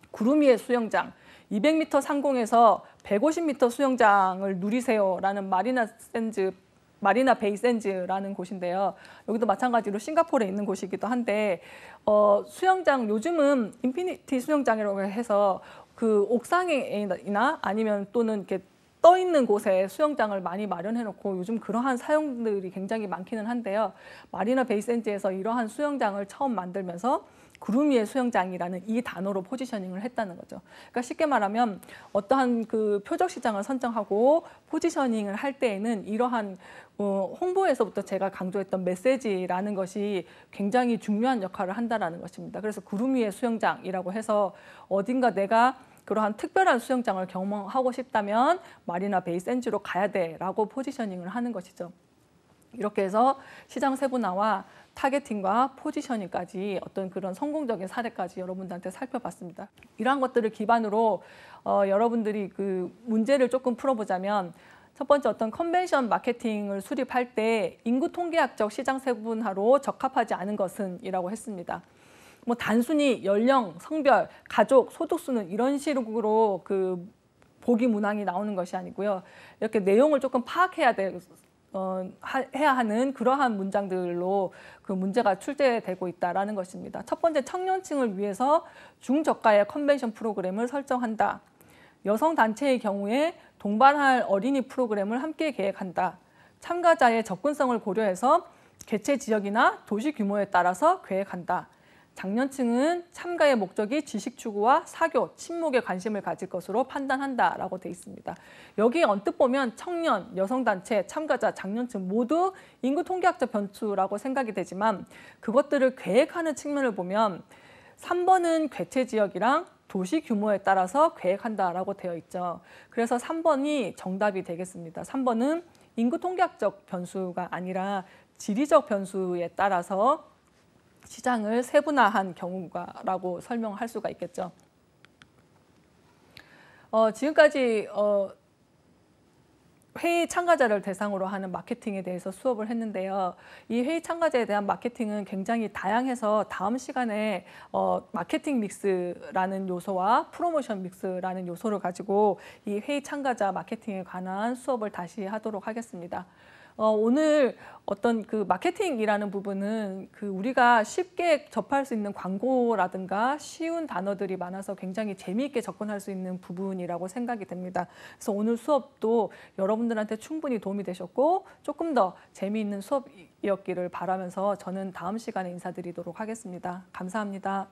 구름 위의 수영장, 200m 상공에서 150m 수영장을 누리세요라는 마리나 베이 샌즈라는 곳인데요. 여기도 마찬가지로 싱가포르에 있는 곳이기도 한데 수영장 요즘은 인피니티 수영장이라고 해서 그 옥상이나 아니면 또는 이렇게 떠 있는 곳에 수영장을 많이 마련해 놓고 요즘 그러한 사용들이 굉장히 많기는 한데요. 마리나 베이 샌즈에서 이러한 수영장을 처음 만들면서 구름 위의 수영장이라는 이 단어로 포지셔닝을 했다는 거죠. 그러니까 쉽게 말하면 어떠한 그 표적 시장을 선정하고 포지셔닝을 할 때에는 이러한 홍보에서부터 제가 강조했던 메시지라는 것이 굉장히 중요한 역할을 한다는 것입니다. 그래서 구름 위의 수영장이라고 해서 어딘가 내가 그러한 특별한 수영장을 경험하고 싶다면 마리나 베이 샌즈로 가야 돼라고 포지셔닝을 하는 것이죠. 이렇게 해서 시장 세분화와 타겟팅과 포지셔닝까지 어떤 그런 성공적인 사례까지 여러분들한테 살펴봤습니다. 이러한 것들을 기반으로 여러분들이 그 문제를 조금 풀어보자면 첫 번째 어떤 컨벤션 마케팅을 수립할 때 인구 통계학적 시장 세분화로 적합하지 않은 것은 이라고 했습니다. 뭐 단순히 연령, 성별, 가족, 소득수는 이런 식으로 그 보기 문항이 나오는 것이 아니고요. 이렇게 내용을 조금 파악해야 해야 하는 그러한 문장들로 그 문제가 출제되고 있다는 것입니다. 첫 번째, 청년층을 위해서 중저가의 컨벤션 프로그램을 설정한다. 여성 단체의 경우에 동반할 어린이 프로그램을 함께 계획한다. 참가자의 접근성을 고려해서 개최 지역이나 도시 규모에 따라서 계획한다. 장년층은 참가의 목적이 지식 추구와 사교, 친목에 관심을 가질 것으로 판단한다라고 되어 있습니다. 여기 언뜻 보면 청년, 여성단체, 참가자, 장년층 모두 인구 통계학적 변수라고 생각이 되지만 그것들을 계획하는 측면을 보면 3번은 개최 지역이랑 도시 규모에 따라서 계획한다라고 되어 있죠. 그래서 3번이 정답이 되겠습니다. 3번은 인구 통계학적 변수가 아니라 지리적 변수에 따라서 시장을 세분화한 경우라고 설명할 수가 있겠죠. 지금까지 회의 참가자를 대상으로 하는 마케팅에 대해서 수업을 했는데요. 이 회의 참가자에 대한 마케팅은 굉장히 다양해서 다음 시간에 마케팅 믹스라는 요소와 프로모션 믹스라는 요소를 가지고 이 회의 참가자 마케팅에 관한 수업을 다시 하도록 하겠습니다. 오늘 어떤 그 마케팅이라는 부분은 그 우리가 쉽게 접할 수 있는 광고라든가 쉬운 단어들이 많아서 굉장히 재미있게 접근할 수 있는 부분이라고 생각이 됩니다. 그래서 오늘 수업도 여러분들한테 충분히 도움이 되셨고 조금 더 재미있는 수업이었기를 바라면서 저는 다음 시간에 인사드리도록 하겠습니다. 감사합니다.